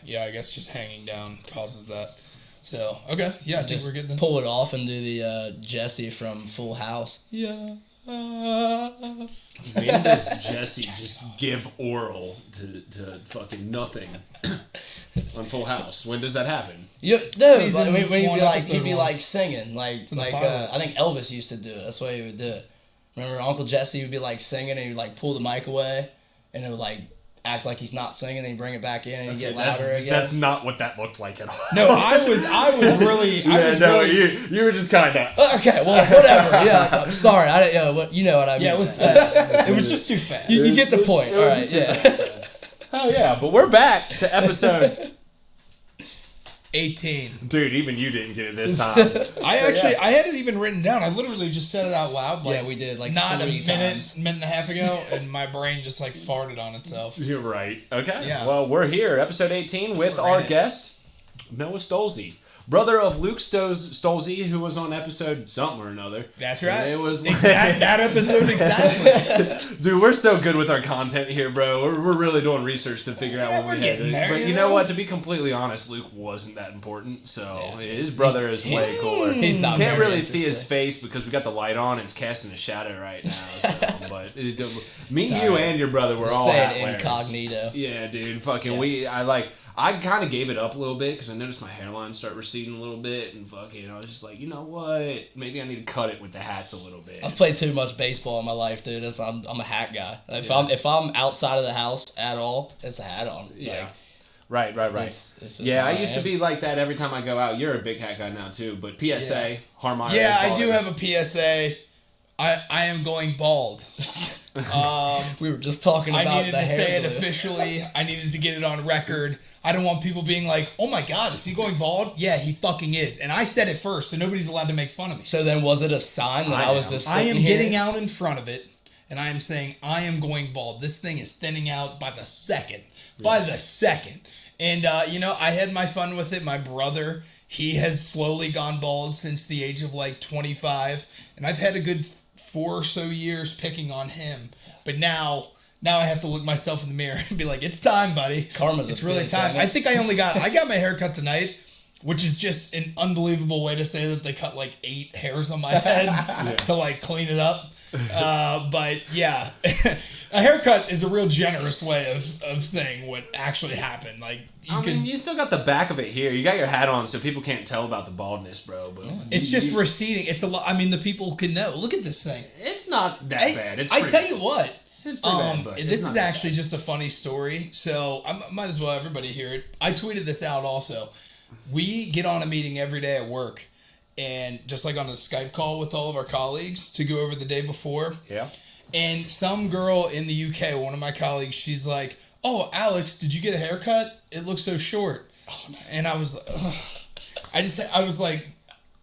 Yeah, I guess just hanging down causes that. So, okay. Yeah, I think we're good then. Pull it off and do the Jesse from Full House. Yeah. When does Jesse just give oral to fucking nothing on Full House? When does that happen? No, Season when you'd one, be like, episode you'd be one. like singing, like in the pilot. I think Elvis used to do it. That's why he would do it. Remember Uncle Jesse would be like singing and he'd like pull the mic away and it would like act like he's not singing, then he'd bring it back in and he'd get louder again. That's not what that looked like at all. No, I was really. You were just kind of. Okay, well, whatever. Yeah, I'm sorry. I didn't. You know what I mean. Yeah, it was fast. It was just too fast. You get the point. It All was right. just too Yeah. Oh yeah, but we're back to episode. 18. Dude, even you didn't get it this time. I had it even written down. I literally just said it out loud. Like, Yeah, we did, like, not 3 a times. minute and a half ago, and my brain just like farted on itself. You're right. Okay. Yeah. Well, we're here, episode 18, with We're our in it. guest, Noah Stolze, brother of Luke Stolze, who was on episode something or another. That's right. It was that episode exactly. Dude, we're so good with our content here, bro. We're really doing research to figure out Yeah, what we're we had. getting there, But you you know know? what? To be completely honest, Luke wasn't that important. So his brother is way cooler. He's not Can't very really see his interesting. face because we got the light on. It's casting a shadow right now. So, but me, It's you, alright. and your brother were all Staying hat wearers. incognito. Yeah, dude. Fucking Yeah. I kind of gave it up a little bit because I noticed my hairline start receding a little bit, and fucking, I was just like, you know what? Maybe I need to cut it with the hats a little bit. I've played too much baseball in my life, dude. I'm a hat guy. If I'm outside of the house at all, it's a hat on. Yeah. Like, Right. it's just Yeah, I how used to am. be like that every time I go out. You're a big hat guy now too, but PSA, Harmeyer. Yeah, I do have a PSA. I am going bald. We were just talking I about needed the to hair say it glue. officially. I needed to get it on record. I don't want people being like, "Oh my God, is he going bald?" Yeah, he fucking is. And I said it first, so nobody's allowed to make fun of me. So then, was it a sign that I was am. just? I Sitting am here? getting out in front of it, and I am saying I am going bald. This thing is thinning out by the second. By the second. And, I had my fun with it. My brother, he has slowly gone bald since the age of like 25. And I've had a good 4 or so years picking on him. But now I have to look myself in the mirror and be like, it's time, buddy. Karma's a It's really bitch, time. ain't it? I think I got my hair cut tonight, which is just an unbelievable way to say that they cut like 8 hairs on my head to like clean it up. But yeah, a haircut is a real generous way of saying what actually happened. Like you still got the back of it here. You got your hat on, so people can't tell about the baldness, bro. But it's just receding. It's a lot. I mean, the people can know. Look at this thing. it's not that Hey, bad. It's I pretty tell bad. you what. It's pretty bad, but This it's is not that actually just a funny story, so I might as well everybody hear it. I tweeted this out also. We get on a meeting every day at work, and just like on a Skype call with all of our colleagues to go over the day before. Yeah. And some girl in the UK, one of my colleagues, she's like, "Oh, Alex, did you get a haircut? It looks so short." And I was, ugh. I was like,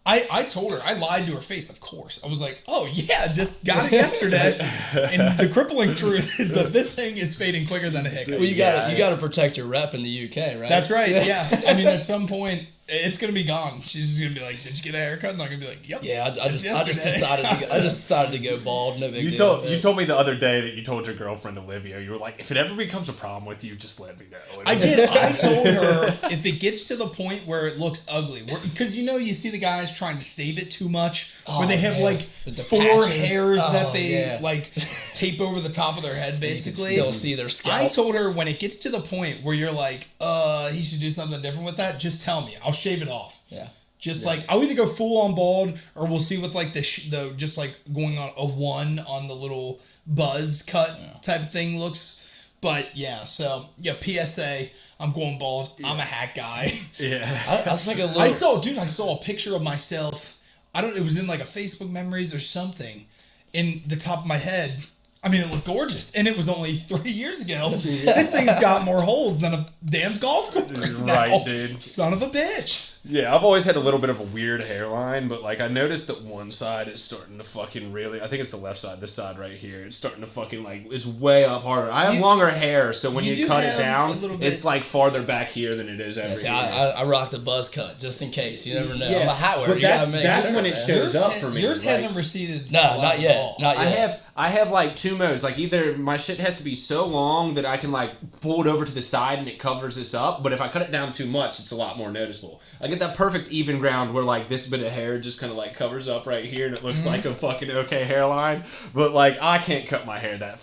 I told her, I lied to her face, of course. I was like, "Oh yeah, just got it yesterday." And the crippling truth is that this thing is fading quicker than a hiccup. Well, you gotta protect your rep in the UK, right? That's right. Yeah. I mean, at some point, it's gonna be gone. She's just gonna be like, "Did you get a haircut?" And I'm gonna be like, "Yep." Yeah, I just yesterday. decided to go bald. No big You deal. told me the other day that you told your girlfriend Olivia, you were like, if it ever becomes a problem with you, just let me know. I did. I told her if it gets to the point where it looks ugly, because you see the guys trying to save it too much, where they have man. like With the 4 patches. hairs that Oh, they yeah. like tape over the top of their head, You can basically. still see their scalp. I told her when it gets to the point where you're like, he should do something different with that. Just tell me. I'll shave it off. Yeah. Just like I'll either go full on bald or we'll see with like the just like going on a 1 on the little buzz cut type of thing looks. But yeah, so yeah, PSA, I'm going bald. I'm a hat guy. Yeah. I think a little. I saw a picture of myself. It was in like a Facebook memories or something in the top of my head. I mean, it looked gorgeous, and it was only 3 years ago. This thing's got more holes than a damn golf course now. Right, dude. Son of a bitch. Yeah, I've always had a little bit of a weird hairline, but like I noticed that one side is starting to fucking really. I think it's the left side, this side right here. It's starting to fucking like it's way up harder. I have longer hair, so when you you do cut it have down, a little bit- it's like farther back here than it is over See, here. I rocked a buzz cut just in case. You never know. Yeah, I'm a hat wearer. but You gotta that's- make that's sure, when it man. shows up for me. Yours like- hasn't receded. No, a lot not at yet. all. Not yet. I have like 2 two modes. Like either my shit has to be so long that I can like pull it over to the side and it covers this up, but if I cut it down too much, it's a lot more noticeable. I get that perfect even ground where like this bit of hair just kind of like covers up right here and it looks like a fucking okay hairline. But like I can't cut my hair that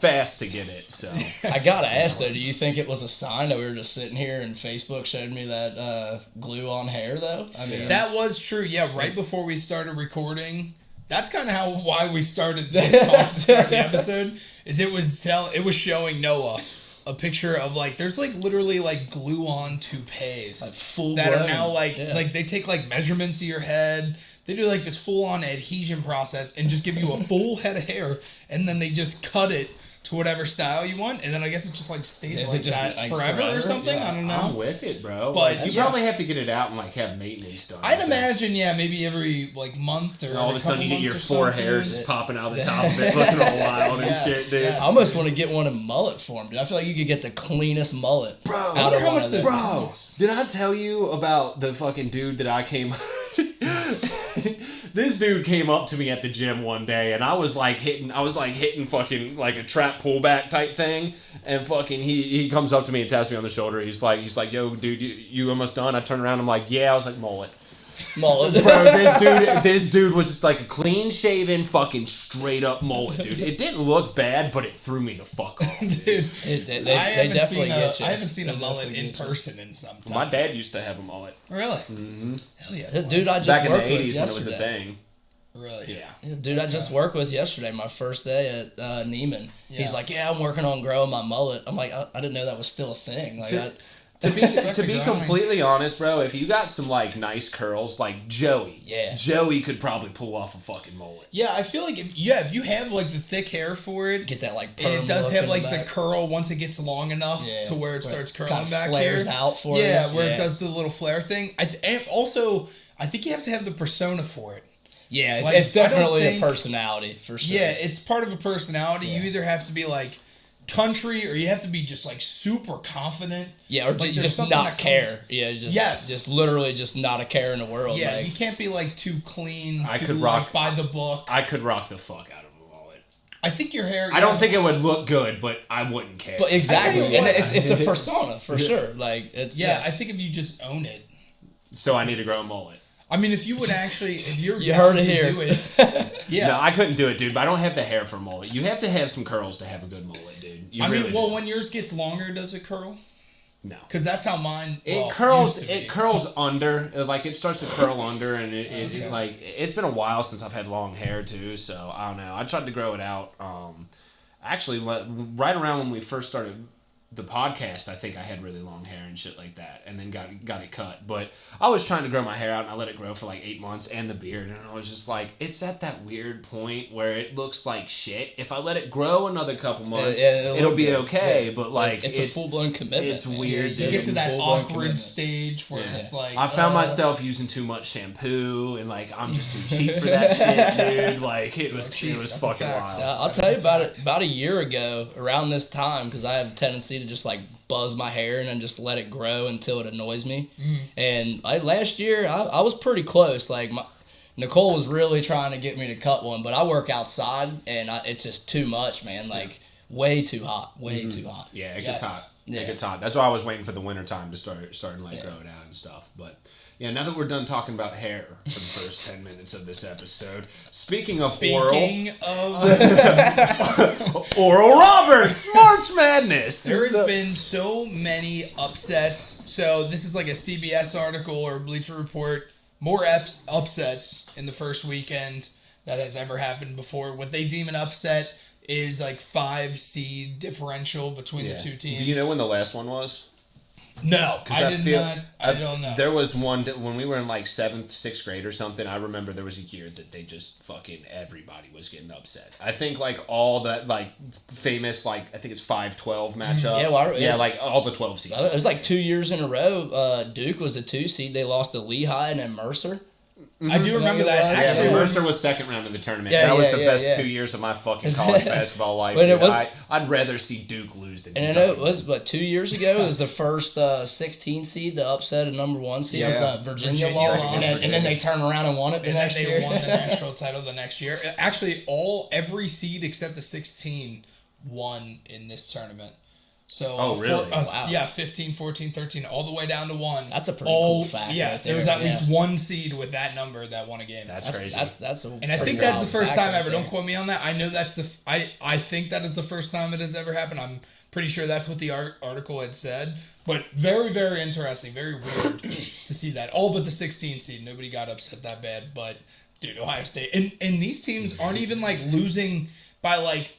fast to get it. So I gotta ask though, do you think it was a sign that we were just sitting here and Facebook showed me that glue on hair though? I mean, That was true. Yeah, right before we started recording. That's kind of why we started this start the episode. Is it was showing Noah a picture of like there's like literally like glue on toupees like full that blown, are now like yeah. like they take like measurements of your head. They do like this full on adhesion process and just give you a full head of hair, and then they just cut it to whatever style you want, and then I guess it just like stays Is like it just, that like, forever or forever? something. Yeah. I don't I'm know. with it, bro. But, Like, you yeah. probably have to get it out and like have maintenance done. I'd imagine, yeah, maybe every like month or And all of every a sudden you couple get your months or 4 something. hairs just popping out the top of it, looking all wild and Yes, shit, dude. yes. I almost want to get one in mullet form, dude. I feel like you could get the cleanest mullet Bro, I out wonder of how one much of those those. Bro, did I tell you about the fucking dude that I came... This dude came up to me at the gym one day, and I was like hitting fucking like a trap pullback type thing, and fucking he comes up to me and taps me on the shoulder. He's like, yo, dude, you almost done? I turned around, I'm like, yeah. I was like, mullet. Mullet. Bro, this dude was just like a clean shaven, fucking straight up mullet, dude. It didn't look bad, but it threw me the fuck off. Dude. Dude, Dude, they I definitely haven't get seen you. I haven't seen a They mullet definitely in get you. person in some time. My dad used to have a mullet Really? Mm-hmm. Hell yeah. The dude I just back in the worked with 80s when yesterday. it was a thing. Really? Yeah. Yeah, dude, I just worked with yesterday, my first day at Neiman. He's Yeah. like, yeah, I'm working on growing my mullet. I'm like, I didn't know that was still a thing. Like, To be Stuck to to be grind. completely honest, bro, if you got some like nice curls, like Joey, Yeah. Joey could probably pull off a fucking mullet. Yeah, I feel like if you have like the thick hair for it, get that like and perm it does look have in like the back. curl once it gets long enough Yeah. to where it Where starts it curling kinda back flares here. out for yeah, you. where Yeah. it does the little flare thing. And also, I think you have to have the persona for it. Yeah, it's, Like, it's I don't definitely think- a personality for sure. Yeah, it's part of a personality. Yeah. You either have to be like country or you have to be just like super confident. Yeah, or Like, you there's just something not that comes- care. Yeah, Yes. just literally just not a care in the world. Yeah, like, you can't be like too clean. I too, could like, rock- by the book. I could rock the fuck out of a mullet. I think your hair. I don't think it would look good, but I wouldn't care. but exactly, I tell you and what- it's a persona for sure. Like it's Yeah, I think if you just own it. So I need to grow a mullet. I mean, if you would actually, if you're You down heard it to here. do it, yeah. No, I couldn't do it, dude. But I don't have the hair for a mullet. You have to have some curls to have a good mullet, dude. You I mean, really well, do. when yours gets longer, does it curl? No. Because that's how mine. It well, curls. used to It be. curls under. Like it starts to curl under, and Okay. like it's been a while since I've had long hair too. So I don't know. I tried to grow it out. Actually, right around when we first started the podcast, I think I had really long hair and shit like that, and then got it cut. But I was trying to grow my hair out, and I let it grow for like 8 months, and the beard, and I was just like, it's at that weird point where it looks like shit. If I let it grow another couple months, yeah, it'll look be good. okay. Yeah. But like, it's a full blown commitment. it's man. weird, You dude. get to that Full-blown awkward commitment. stage where Yeah. it's like. I found myself using too much shampoo, and like I'm just too cheap for that shit, dude. Like it was cheap. it was That's a fucking fact. wild. Yeah, I'll tell you about it. About a year ago, around this time, because I have a tendency to just like buzz my hair and then just let it grow until it annoys me. And last year, I was pretty close. Like Nicole was really trying to get me to cut one, but I work outside and it's just too much, man. Like way too hot, way too hot. Yeah, it Yes. gets hot. Yeah. It gets hot. That's why I was waiting for the winter time to starting like grow it out and stuff. But yeah, now that we're done talking about hair for the first 10 minutes of this episode, speaking of Speaking of, Oral Roberts, March Madness. there has been so many upsets. So this is like a CBS article or Bleacher Report. More upsets in the first weekend that has ever happened before. What they deem an upset is like 5 seed differential between the two teams. Do you know when the last one was? No, I did not. I don't know. There was one when we were in like 7th, 6th grade or something. I remember there was a year that they just fucking everybody was getting upset. I think like all that like famous like I think it's 5-12 matchup. Yeah, well, yeah, like all the 12 seeds. It was like 2 years in a row. Duke was the 2 seed. They lost to Lehigh and then Mercer. I do remember that. Yeah, Actually, Yeah, Mercer was second round of the tournament. Yeah, that was yeah, the yeah, best yeah. 2 years of my fucking college basketball life. But it dude. was- I'd rather see Duke lose than And I know it was, 2 years ago, it was the first 16 seed to upset a number 1 seed. It was Yeah. Virginia Virginia lost, lost. and then they turned around and won it the and then next they year. won the national title the next year. Actually, every seed except the 16 won in this tournament. So, Oh, really? Wow. Yeah, 15, 14, 13, all the way down to 1. That's a pretty cool fact Yeah, right there was there, at least yeah. one seed with that number that won a game. That's crazy. That's a And I pretty think that's the wild first fact time right ever. there. Don't quote me on that. I know that's I think that is the first time it has ever happened. I'm pretty sure that's what the article had said. But very, very interesting. Very weird to see that. All but the 16 seed. Nobody got upset that bad. But, dude, Ohio State. And these teams aren't even, like, losing by, like,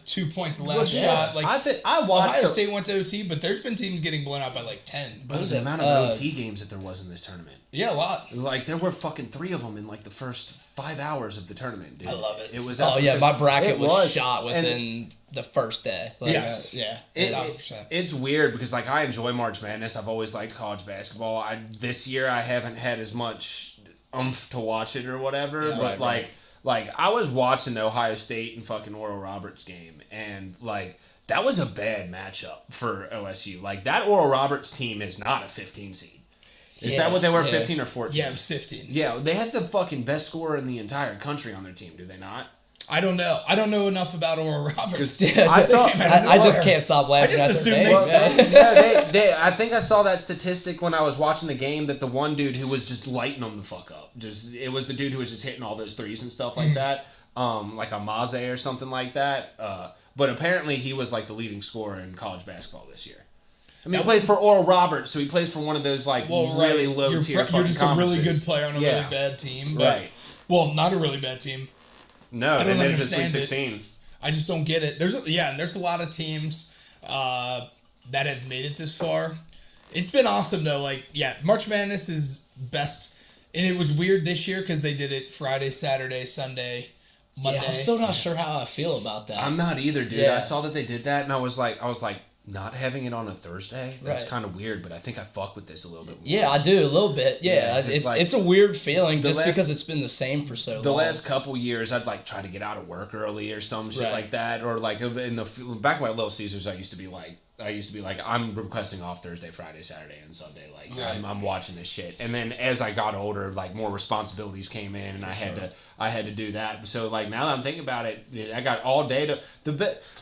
2 points last yeah. shot. Like, I watched Ohio the, State went to OT, but there's been teams getting blown out by, like, 10. but was the it? amount of OT games that there was in this tournament. Yeah, a lot. Like, there were fucking 3 of them in, like, the first 5 hours of the tournament, dude. I love it. It was Oh, yeah, my bracket It was was. shot And- within the first day. Like, Yes. yeah. It's, 100%. it's weird because like I enjoy March Madness. I've always liked college basketball. This year I haven't had as much oomph to watch it or whatever. Yeah, but right. like I was watching the Ohio State and fucking Oral Roberts game, and like that was a bad matchup for OSU. Like that Oral Roberts team is not a 15 seed. Is Yeah, that what they were? yeah. 15 or 14? Yeah, it was 15. Yeah, they have the fucking best scorer in the entire country on their team, do they not? I don't know. I don't know enough about Oral Roberts. Yeah, I saw- I just can't stop laughing I at just their assumed names, they man. Yeah, I think I saw that statistic when I was watching the game that the one dude who was just lighting them the fuck up. It was the dude who was just hitting all those threes and stuff like that. Like a Maze or something like that. But apparently he was like the leading scorer in college basketball this year. I mean, he plays for Oral Roberts, so he plays for one of those like really low You're, tier you're fucking just a really conferences. good player on a Yeah. really bad team. But, Right. Well, not a really bad team. No, I they don't made it to Sweet understand it. 16. I just don't get it. And there's a lot of teams that have made it this far. It's been awesome though. Like, yeah, March Madness is best, and it was weird this year because they did it Friday, Saturday, Sunday, Monday. Yeah, I'm still not sure how I feel about that. I'm not either, dude. Yeah. I saw that they did that, and I was like, not having it on a Thursday. That's Right. kind of weird, but I think I fuck with this a little bit more. Yeah, I do a little bit. Yeah, Yeah, it's it's like- it's a weird feeling just last- because it's been the same for so long. The last couple years, I'd like try to get out of work early or some shit Right. like that, or like in the back when Little Caesars, I used to be like, I'm requesting off Thursday, Friday, Saturday, and Sunday. Like I'm watching this shit. And then as I got older, like more responsibilities came in, and I had to do that. So like now that I'm thinking about it, I got all day to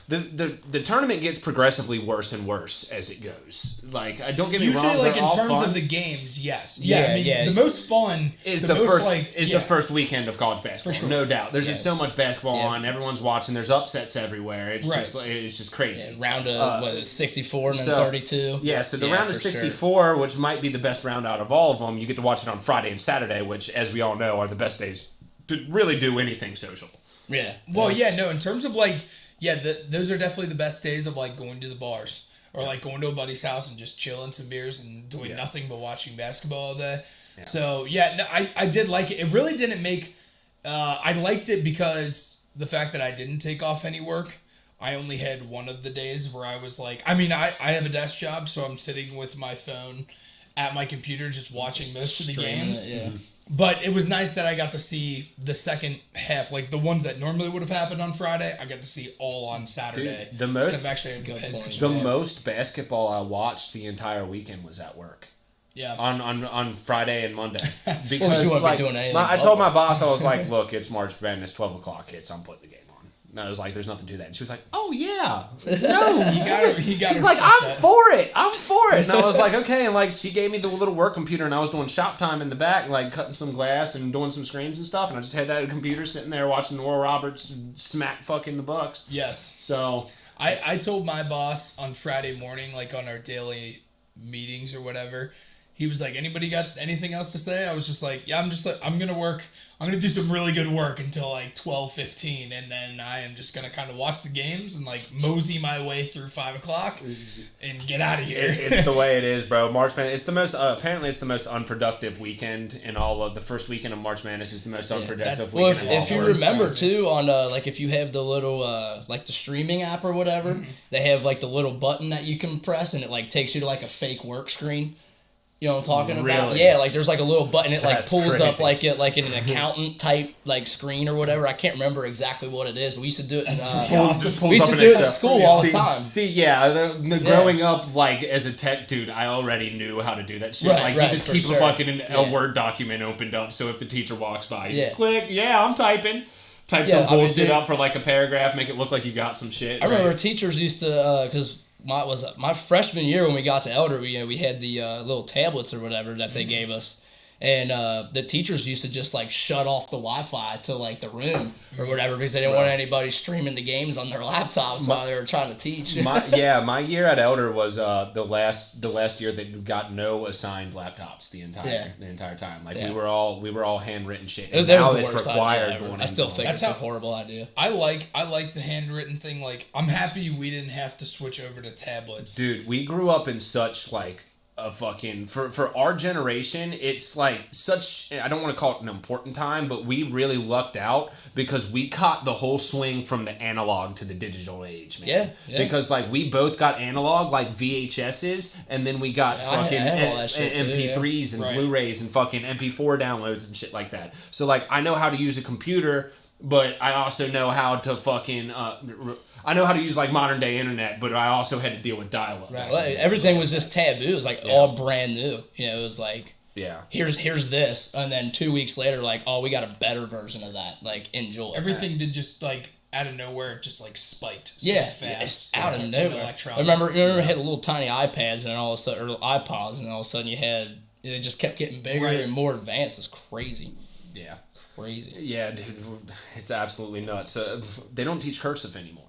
the tournament gets progressively worse and worse as it goes. Like I don't get me Usually, wrong, like they're in all terms fun. of the games, yes. Yeah, I mean, yeah. the most fun is the the most, first like, the first weekend of college basketball, For sure. no doubt. There's just so much basketball Yeah. on. Everyone's watching. There's upsets everywhere. It's Right. just crazy. round of what is it, 64 and then so- 32. Yeah, so the round of for sure. 64, which might be the best round out of all of them, you get to watch it on Friday and Saturday, which, as we all know, are the best days to really do anything social. Yeah. Well, yeah, no. In terms of like, those are definitely the best days of like going to the bars or like going to a buddy's house and just chilling some beers and doing nothing but watching basketball all day. Yeah. So yeah, no, I did like it. It really didn't make. I liked it because the fact that I didn't take off any work. I only had one of the days where I was like, I mean, I have a desk job, so I'm sitting with my phone at my computer just watching most of the Streaming games. it, yeah. But it was nice that I got to see the second half, like the ones that normally would have happened on Friday. I got to see all on Saturday. Dude, the most- instead of actually having to Good pay point. attention. The most basketball I watched the entire weekend was at work. Yeah. On Friday and Monday. Because you wouldn't be like, doing anything I but told my work. boss, I was like, look, it's March Madness, 12 o'clock hits, I'm putting the game on. And I was like, there's nothing to that. And she was like, oh yeah. No. You gotta She's like, I'm for it. I'm for it. And I was like, okay. And like, she gave me the little work computer, and I was doing shop time in the back, like cutting some glass and doing some screens and stuff. And I just had that computer sitting there watching Oral Roberts smack fucking the Bucks. Yes. So I told my boss on Friday morning, like on our daily meetings or whatever, he was like, anybody got anything else to say? I was just like, yeah, I'm going to work. I'm going to do some really good work until like 12:15, and then I am just going to kind of watch the games and like mosey my way through 5 o'clock and get out of here. it's the way it is, bro. March Madness. It's the most. Apparently, it's the most unproductive weekend in all of the first weekend of March Madness. Is the most unproductive Well, weekend. if in you all of it. remember too, on like if you have the little like the streaming app or whatever, they have like the little button that you can press, and it like takes you to like a fake work screen. You know what I'm talking about? Really? Yeah, like there's like a little button. It like That's pulls up crazy. like an accountant type like screen or whatever. I can't remember exactly what it is, but we used to do it. In, Just pulls we used up to in do it in Excel. school all the See- time. See, yeah, the growing up, like, as a tech dude, I already knew how to do that shit. Right, like, right, you just for keep sure. a fucking Yeah. a Word document opened up, so if the teacher walks by, you Yeah. just click, yeah, I'm typing. Type Yeah, some I mean, bullshit dude- up for, like, a paragraph, make it look like you got some shit. I remember right? teachers used to because my freshman year when we got to Elder, we had the little tablets or whatever that they gave us, and the teachers used to just like shut off the Wi-Fi to like the room or whatever because they didn't want anybody streaming the games on their laptops while they were trying to teach. my year at Elder was the last year that you got no assigned laptops the entire time. Like Yeah. we were all handwritten shit. That And was now the it's worst required idea ever. going I still into think them. it's That's a how- horrible idea. I like the handwritten thing. Like, I'm happy we didn't have to switch over to tablets. Dude, we grew up in such like a fucking for our generation, it's like such, I don't want to call it an important time, but we really lucked out because we caught the whole swing from the analog to the digital age, man. Yeah. Because like we both got analog like VHSs, and then we got Yeah, fucking I had all that shit too, MP3s and Right. Blu-rays and fucking MP4 downloads and shit like that. So like I know how to use a computer, but I also know how to fucking I know how to use like modern day internet, but I also had to deal with dial-up. Right. Well, everything was just taboo. It was like all brand new. You know, it was like Yeah. here's this, and then 2 weeks later, like, oh, we got a better version of that. Like, enjoy. Everything did just like out of nowhere, it just like spiked so Yeah, fast. it's out of in nowhere. electronics. I remember we had little tiny iPads, and all of a sudden, or iPods, and all of a sudden you had they just kept getting bigger Right. and more advanced. It's crazy, Yeah. crazy. Yeah, dude, it's absolutely nuts. They don't teach cursive anymore.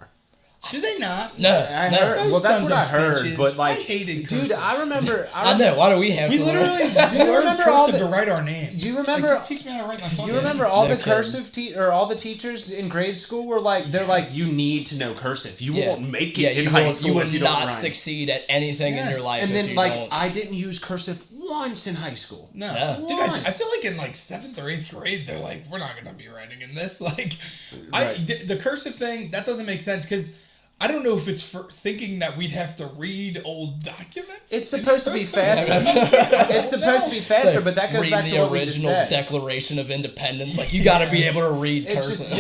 Did they not? No, I no. heard. Those Well, that's sons what I of heard. bitches. But like, I hated dude, cursive. I remember. I know. Why do we have We to literally learn? learned remember all cursive the- to write our names. you remember- Like, just teach me how to write my fucking You remember name. all No the kidding. cursive or all the teachers in grade school were like, they're like, you need to know cursive. You won't make it in high school you would if you don't not rhyme. succeed at anything in Yes. your life And if then you like, don't. I didn't use cursive once in high school. No, Yeah. dude, Once. I feel like in like 7th or 8th grade, they're like, we're not gonna be writing in this. Like, Right. the cursive thing that doesn't make sense because I don't know if it's for thinking that we'd have to read old documents. It's in supposed to be cursive. faster. It's supposed to be faster, Like, but that goes reading back to the what we just original said. Declaration of Independence. Like, you got to be able to read It's cursive.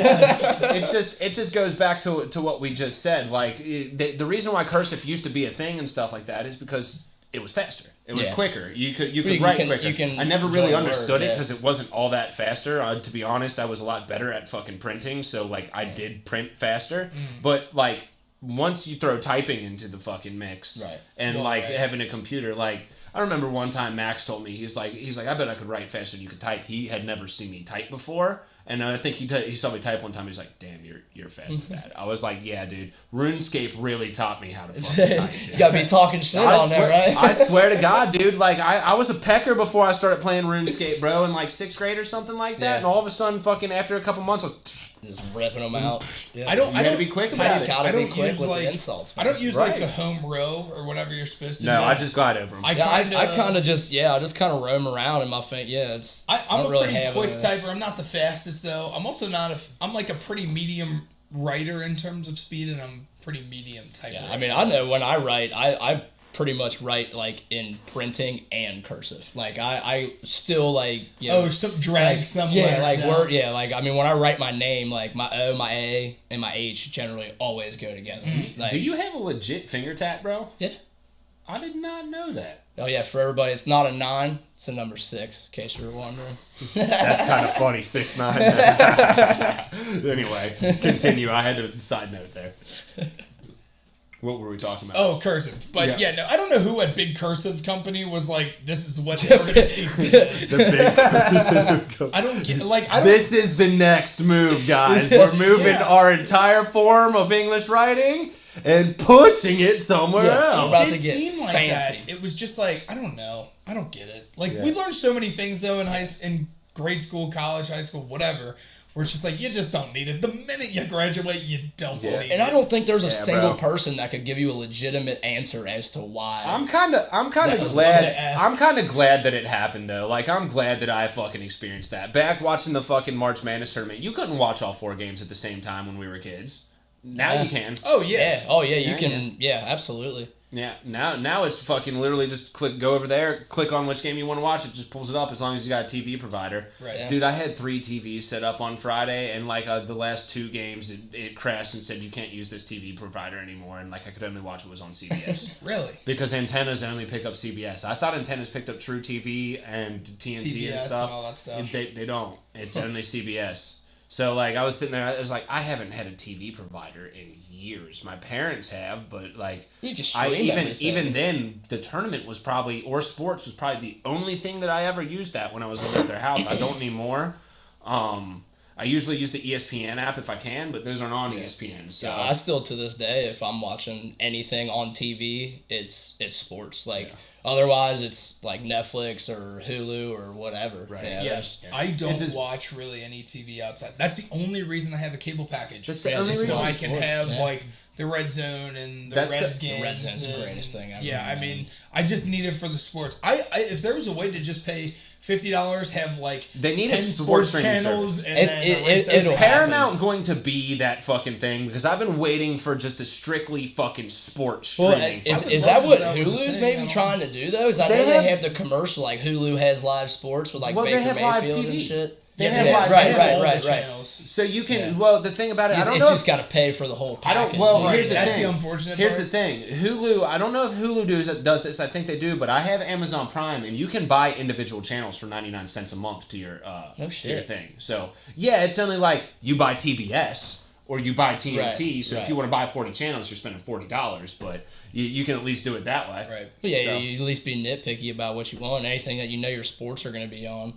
just, it just goes back to what we just said. Like the reason why cursive used to be a thing and stuff like that is because it was faster. It was Yeah. quicker. You could You write can- quicker. you can I never really join understood words, it yeah. because it wasn't all that faster. To be honest, I was a lot better at fucking printing, so like I did print faster. But like once you throw typing into the fucking mix, Right. and Well, like right. having a computer, like I remember one time Max told me he's like I bet I could write faster than you could type. He had never seen me type before. And I think he saw me type one time. He's like, "Damn, you're fast at that." I was like, "Yeah, dude. RuneScape really taught me how to fucking type." You Dude. got to be talking shit I on swear, there, right? I swear to God, dude. Like I was a pecker before I started playing RuneScape, bro, in like 6th grade or something like that. Yeah. And all of a sudden, fucking after a couple months, I was Just ripping them out. I don't. I gotta don't be quick You about it. got to be don't quick use, with like- the insults. I man. don't use Right. like the home row or whatever you're supposed to. No, do. I just glide over them. I Yeah, kind I kind of just kind of roam around in my thing. Yeah, it's. I'm don't a really pretty have quick a- typer. I'm not the fastest though. I'm also not I'm like a pretty medium writer in terms of speed, and I'm pretty medium typer. Yeah, I mean, I know when I write, I pretty much write like in printing and cursive. Like I still like drag like, some yeah, letters like out. word, yeah, like I mean when I write my name, like my O, my A, and my H generally always go together. Like, Do you have a legit finger tap, bro? Yeah. I did not know that. Oh yeah, for everybody, it's not a 9, it's a number 6. In case you were wondering. That's kind of funny. 6'9". Anyway, continue. I had a side note there. What were we talking about? Oh, cursive. But Yeah. yeah, no, I don't know who at Big Cursive Company was like, this is what we're going to teach you. The big. I don't get, like, I don't. This is the next move, guys. We're moving Yeah. our entire form of English writing and pushing it somewhere Yeah. else. About it to get seem like fancy. that. It was just like, I don't know. I don't get it. Like, Yeah. we learned so many things, though, in grade school, college, high school, whatever, where it's just like, you just don't need it. The minute you graduate, you don't Yeah. need And it. I don't think there's a Yeah, single bro. person that could give you a legitimate answer as to why. I'm kind of was glad. what I asked. I'm kind of glad that it happened though. Like I'm glad that I fucking experienced that. Back watching the fucking March Madness tournament, you couldn't watch all 4 games at the same time when we were kids. Now Yeah. you can. Oh, yeah. Yeah. Oh yeah, you Yeah, can. Yeah, absolutely. Yeah, now it's fucking literally just go over there, click on which game you want to watch. It just pulls it up as long as you got a TV provider. Right. Yeah. Dude, I had 3 TVs set up on Friday, and like the last 2 games, it crashed and said you can't use this TV provider anymore, and like I could only watch what was on CBS. Really? Because antennas only pick up CBS. I thought antennas picked up True TV and TNT TBS and stuff. and all that stuff. They don't. It's only CBS. So like I was sitting there, I was like, I haven't had a TV provider in years. My parents have, but like You can stream everything. even then the tournament was probably, or sports was probably the only thing that I ever used that when I was living at their house. I don't anymore. I usually use the ESPN app if I can, but those aren't on ESPN. So I still to this day, if I'm watching anything on TV, it's sports. Like otherwise, it's like Netflix or Hulu or whatever. Right. Yeah, Yes, there's- I don't just- watch really any TV outside. That's the only reason I have a cable package. That's the Yeah, only just reason. so I can have Yeah. like the Red Zone and the That's Reds the games. Red Zone's the and- greatest thing ever. Yeah, I mean, I just need it for the sports. I if there was a way to just pay $50, have like They need a 10 sports sports streaming channels, service. and It's- then it- races. it'll Paramount going to be that fucking thing? Because I've been waiting for just a strictly fucking sports Well, streaming. is, I would is love that what if that was a Hulu's thing, maybe I don't trying to do though? Because I They know have- they have the commercial like Hulu has live sports with like Well, they Baker have live Mayfield and TV. shit. They Yeah, have they live have right, all the right. channels. So you can. Yeah. Well, the thing about it, I It's don't know. just got to pay for the whole I package. don't. Well, Right, here's the that's thing. the unfortunate Here's part. the thing. Hulu. I don't know if Hulu does this. I think they do, but I have Amazon Prime, and you can buy individual channels for 99 cents a month to your No to your shit. thing. So yeah, it's only like you buy TBS or you buy TNT. Right, so right. if you want to buy 40 channels, you're spending $40, but you can at least do it that way. Right. But yeah, So- you at least be nitpicky about what you want. Anything that you know your sports are going to be on.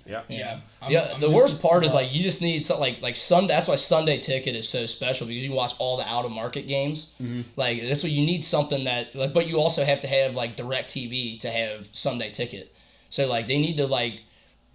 Yeah. Yeah. I'm The just worst a part is snob. like you just need something like Sunday. That's why Sunday Ticket is so special because you watch all the out of market games. Mm-hmm. Like that's what you need something that like, but you also have to have like DirecTV to have Sunday Ticket. So like they need to like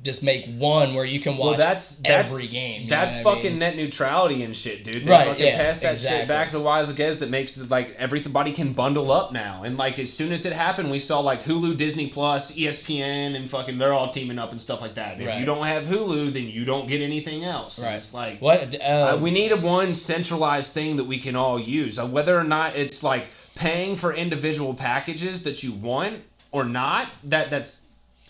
just make one where you can watch Well, that's every game. You That's know what I fucking mean? net neutrality and shit, dude. They Right, fucking yeah, passed that exactly. shit back to the wise guys that makes it like everybody can bundle up now. And like as soon as it happened, we saw like Hulu, Disney Plus, ESPN, and fucking they're all teaming up and stuff like that. And if Right. you don't have Hulu, then you don't get anything else. And Right. It's like What we need a one centralized thing that we can all use. Whether or not it's like paying for individual packages that you want or not,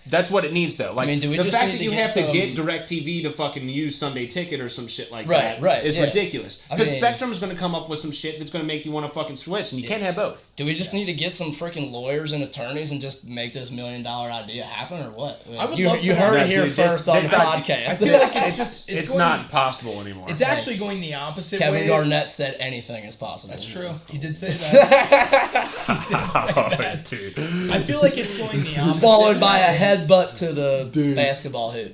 that's what it needs though. Like I mean, do we the just fact need that to you get have some- to get DirecTV to fucking use Sunday Ticket or some shit like Right, that right, is yeah. ridiculous. I Because mean- Spectrum is going to come up with some shit that's going to make you want to fucking switch, and you can't have both. do we just need to get some freaking lawyers and attorneys and just make this $1 million idea happen or what? I would you love for you that. heard No, it here dude, this- first on the this- I podcast. I feel like it's just It's going, not possible anymore. It's actually going the opposite Kevin way. Garnett said anything is possible. That's true. He did say that. He did say that. dude. I feel like it's going the opposite. Followed by a way. headbutt to the basketball hoop.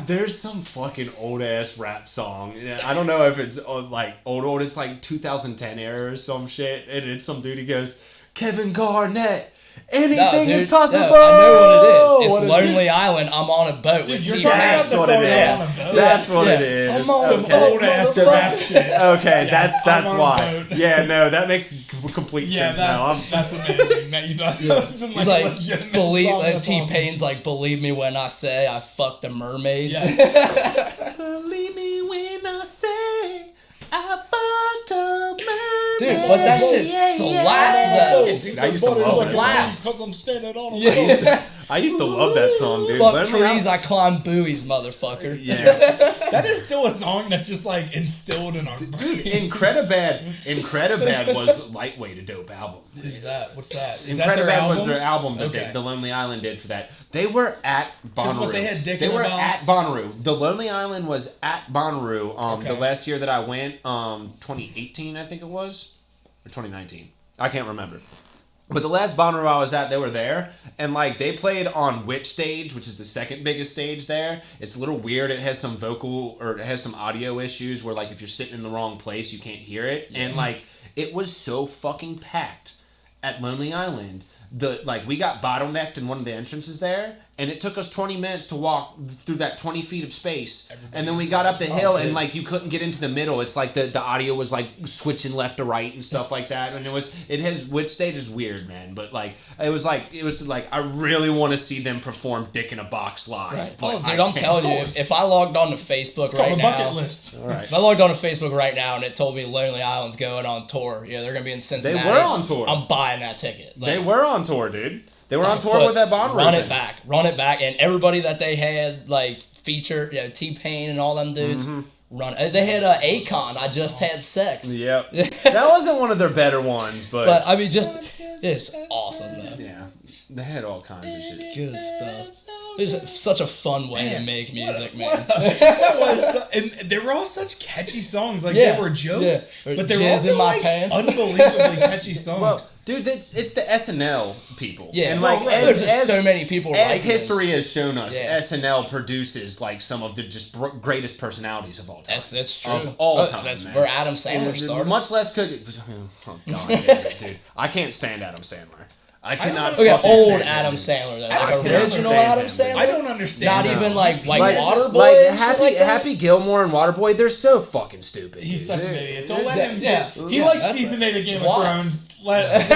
There's some fucking old ass rap song. I don't know if it's like old. It's like 2010 era or some shit. And it's some dude who goes, Kevin Garnett, anything is possible. No, I know what it is. What It's Lonely Island. I'm on a boat with you're T. talking Rex. about the what song it I'm is. on a boat. That's what Yeah. it is. I'm on Some Okay. old ass rap shit. Okay, that's I'm on a why. boat. Yeah, no, that makes complete Yeah, sense now. I'm- that's amazing that you thought that was in, He's like, a like, legitimate believe song. That's T awesome. Pain's like, believe me when I say I fucked a mermaid. Yes. Believe me when I say I fucked a mermaid. Dude, but that shit slapped though. Dude, I used to love that song. Because I'm standing on a Yeah. I used to love that song, dude. Fuck Lonely Island- trees, I climb buoys, motherfucker. Yeah. That is still a song that's just like instilled in our Dude, brains. Incredibad was Lightweight, a dope album. Who's that? What's that? Is that their Incredibad album? was their album that Okay. the Lonely Island did for that. They were at Bonnaroo. what they had Dick They in the were Box? at Bonnaroo. The Lonely Island was at Bonnaroo. The Okay. last year that I went, 2018, I think it was, or 2019. I can't remember. But the last Bonnaroo I was at, they were there, and like they played on Witch Stage, which is the second biggest stage there. It's a little weird. It has some it has some audio issues where like if you're sitting in the wrong place, you can't hear it. And like it was so fucking packed at Lonely Island we got bottlenecked in one of the entrances there, and it took us 20 minutes to walk through that 20 feet of space. And then we got up the hill, and like you couldn't get into the middle. It's like the audio was like switching left to right and stuff like that. And which stage is weird, man. But like it was like I really want to see them perform Dick in a Box live. Right. But Oh, dude, I'm telling you, if I logged on to Facebook Called right a now, bucket list. All right. if I logged on to Facebook right now and it told me Lonely Island's going on tour, they're going to be in Cincinnati. were on tour. I'm buying that ticket. They were on tour, dude. They were on tour But with that Bond Run riffing. Run it back, and everybody that they had like featured, T-Pain and all them dudes. They had Akon. I just had sex. Yep. That wasn't one of their better ones, But I mean, it's awesome though. yeah, they had all kinds of shit. Good stuff. It's such a fun way to make music, man. That was, and they were all such catchy songs. Like Yeah, they were jokes, yeah. but they were Jizz also in my like pants. unbelievably catchy songs. Well, dude, it's the SNL people. Yeah, and like there's just so many people as writing history those. has shown us, Yeah. SNL produces like some of the just greatest personalities of all time. That's true. Of all time, That's man. where Adam Sandler started. Much less could. Oh god, damn it, dude! I can't stand Adam Sandler. I cannot. Okay, fucking old stand Adam him. Sandler, though. I Like don't original understand Adam him, Sandler. I don't understand. Not that. even like Like Waterboy. like and shit like that? Happy Gilmore and Waterboy, they're so fucking stupid. He's dude. such an idiot. Don't Is let that- him. yeah. He Yeah, likes that's season 8 of Game Why? of Thrones. Let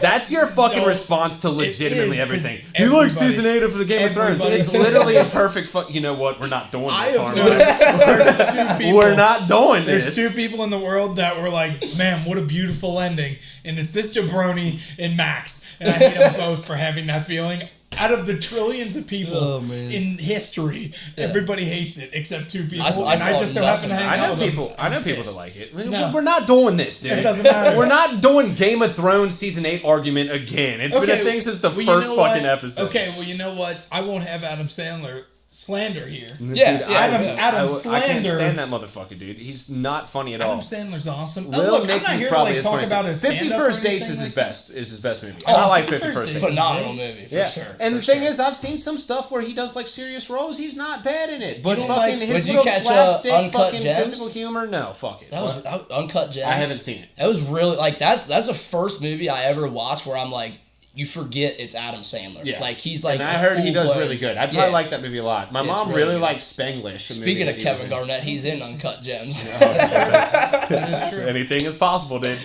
That's your fucking No, response to legitimately is, 'cause everything. You like everybody- season 8 of the Game of Thrones. everybody- It's literally a perfect. You know what? We're not doing I this. have Are known. we? There's two people. We're not doing There's this. two people in the world that were like, man, what a beautiful ending. And it's this jabroni and Max. And I hate them both for having that feeling. Out of the trillions of people Oh, man. in history, everybody hates it except two people. I saw and I just so happen to nothing. hang I out know with them. people. I know I'm people pissed. that like it. No. We're not doing this, dude. It doesn't matter. We're not doing Game of Thrones season 8 argument again. It's been a thing since the well, you first know fucking what? episode. Okay, well, you know what? I won't have Adam Sandler slander here. Yeah, Dude, yeah, Adam yeah. I can't Slander. stand that motherfucker, dude. He's not funny at Adam all. Sandler's awesome. Lil Look, I'm Nick not is here to probably like his talk funniest. about his 50 stand-up First or Dates is anything his like best. Is his best movie. Oh, I like 50 50 First Dates. Dates. Phenomenal movie, for Yeah, sure. and for the thing sure. is, I've seen some stuff where he does like serious roles. He's not bad in it, but don't fucking like- his Would you little catch, slapstick, Uncut fucking Gems? physical humor. No, fuck it. That was Uncut Gems. I haven't seen it. That was really like that's the first movie I ever watched where I'm like, you forget it's Adam Sandler. Yeah. Like he's like. And I heard he does full-blown- really good. I probably Yeah. like that movie a lot. My It's mom really really good. likes Spanglish. Speaking of Kevin Garnett, he's in Uncut Gems. That is true. Anything is possible, dude.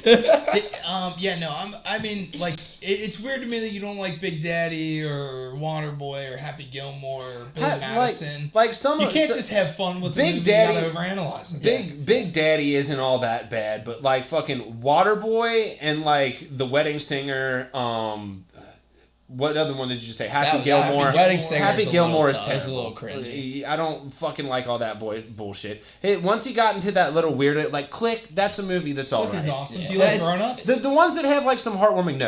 Yeah, no, I mean, like, it's weird to me that you don't like Big Daddy or Waterboy or Happy Gilmore or Billy Madison. Like some You of can't so- just have fun with Big the movie Daddy- and not overanalyze it. Big Daddy isn't all that bad, but like fucking Waterboy and like The Wedding Singer, what other one did you say? Happy That- Gilmore. Happy Wedding Singer's Happy a Gilmore is little tough. terrible. It's a little cringy. I don't fucking like all that bullshit. Hey, once he got into that little weird like Click, that's a movie that's all Click right. is awesome. Yeah. Do you like It's- Grown Ups? The ones that have like some heartwarming,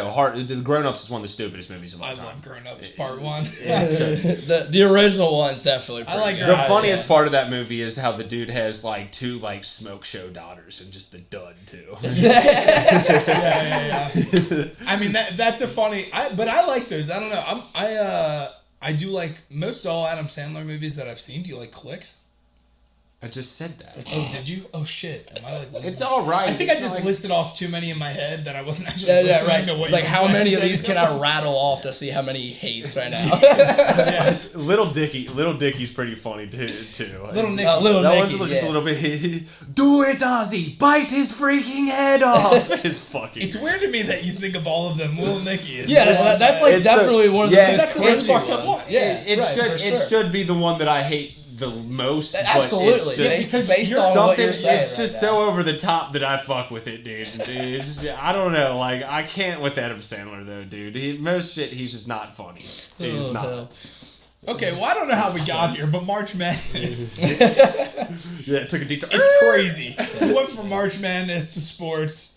the Grown Ups is one of the stupidest movies of all I time. love Grown Ups Part 1. the original one's definitely. Pretty like good. The God, funniest yeah. part of that movie is how the dude has like two like smoke show daughters and just the dud too. yeah. I mean, that's a funny. But I like those. I don't know. I do like most all Adam Sandler movies that I've seen. Do you like Click? I just said that. Oh, did you? Oh shit! Am I like? Losing It's all right. I think I It's just not like- listed off too many in my head that I wasn't actually Yeah, listening right. to what It's you like were how saying. many of these can I rattle off to see how many he hates right now? Little Dicky's pretty funny too. Little Nicky. Little That Nicky, one's just yeah. a little bit. Do it, Ozzy! Bite his freaking head off! It's fucking. It's weird to me that you think of all of them. Little Nicky. Is Yeah, that's like It's the- definitely one of the yeah, most that's the most cringy fucked up ones. one. Yeah, It right, should for sure. it should be the one that I hate the most. Absolutely. But it's just, Based on what something. you're saying It's right just now. so over the top that I fuck with it, dude. It's just, I don't know. Like I can't with Adam Sandler though, dude. Most shit he's just not funny. He's Oh, not. hell. Okay, well I don't know how we got here, but March Madness. Yeah, it took a detour. It's crazy. We went from March Madness to sports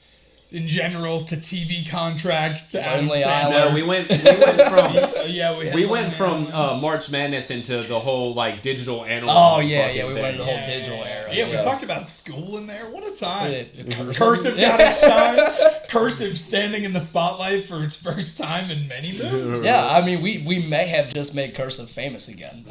in general to TV contracts to Adam Lonely Sandler. Island. No, we went from. Yeah, We had went Lonely from Island. March Madness into the whole like digital animal. Oh yeah, fucking yeah. We thing. went to the whole Yeah, digital era. Yeah, we so. talked about school in there. What a time. Yeah, Cursive got its time. Cursive standing in the spotlight for its first time in many movies. Yeah, I mean, we may have just made cursive famous again.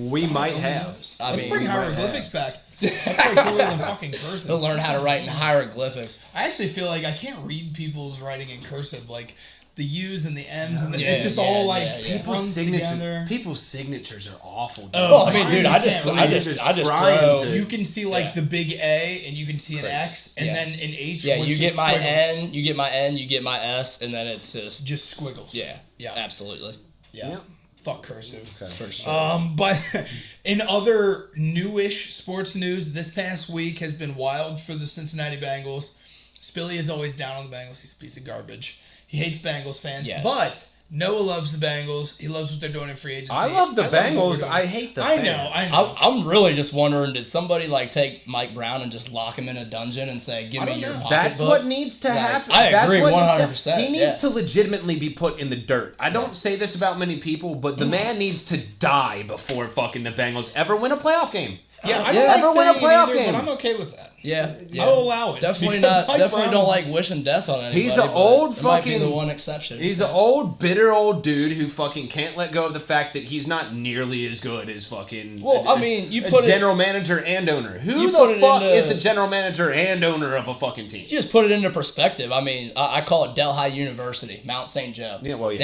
We might God have. knows. I Let's mean, bring we might hieroglyphics back. That's way cooler than fucking cursive. They'll learn how to write in hieroglyphics. I actually feel like I can't read people's writing in cursive. Like the U's and the M's, and Yeah, it's just yeah, all like yeah, yeah. runs together. People's signatures are awful. Dude. Oh, Well, I mean, dude, I just trying throw. to- You can see like Yeah. the big A, and you can see an X, and Yeah. then an H. Yeah, with you just get my squiggles. N, you get my N, you get my S, and then it's just Squiggles. yeah, Yeah. absolutely. Yeah. Yeah. Fuck cursive. For sure. But in other newish sports news, this past week has been wild for the Cincinnati Bengals. Spilly is always down on the Bengals. He's a piece of garbage. He hates Bengals fans. Yeah. But Noah loves the Bengals. He loves what they're doing in free agency. I love the what we're Bengals. doing. I hate the I fans. know. I know. I'm really just wondering, did somebody like take Mike Brown and just lock him in a dungeon and say, "Give I me don't your know. pocketbook"? That's what needs to happen. I That's agree what 100%, He needs yeah. to legitimately be put in the dirt. I don't say this about many people, but the man needs to die before fucking the Bengals ever win a playoff game. Yeah, I Yeah. don't like Ever win a saying it playoff either, game. but I'm okay with that. Yeah, I'll allow it. Definitely because not. Mike Definitely Brown's- don't like wishing death on anybody. He's an but old it might be fucking- the one exception. He's an old, bitter old dude who fucking can't let go of the fact that he's not nearly as good as fucking. Well, I mean, you put it- general manager and owner. Who you the put it fuck into- is the general manager and owner of a fucking team? You just put it into perspective. I mean, I call it Delhi University, Mount St. Joe. Yeah, well, yeah.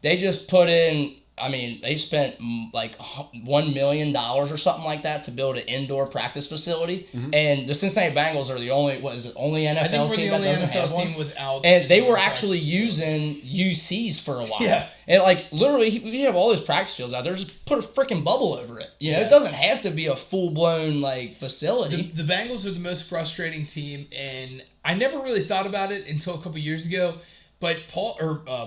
They just put in. I mean, they spent like $1 million or something like that to build an indoor practice facility, Mm-hmm. and the Cincinnati Bengals are the only only NFL I think we're team the only that doesn't have NFL one. team without. And they indoor were actually practice facility. using UCs for a while. Yeah. And like literally, we have all those practice fields out there. Just put a freaking bubble over it. You know, Yes. it doesn't have to be a full blown like facility. The Bengals are the most frustrating team, and I never really thought about it until a couple years ago. But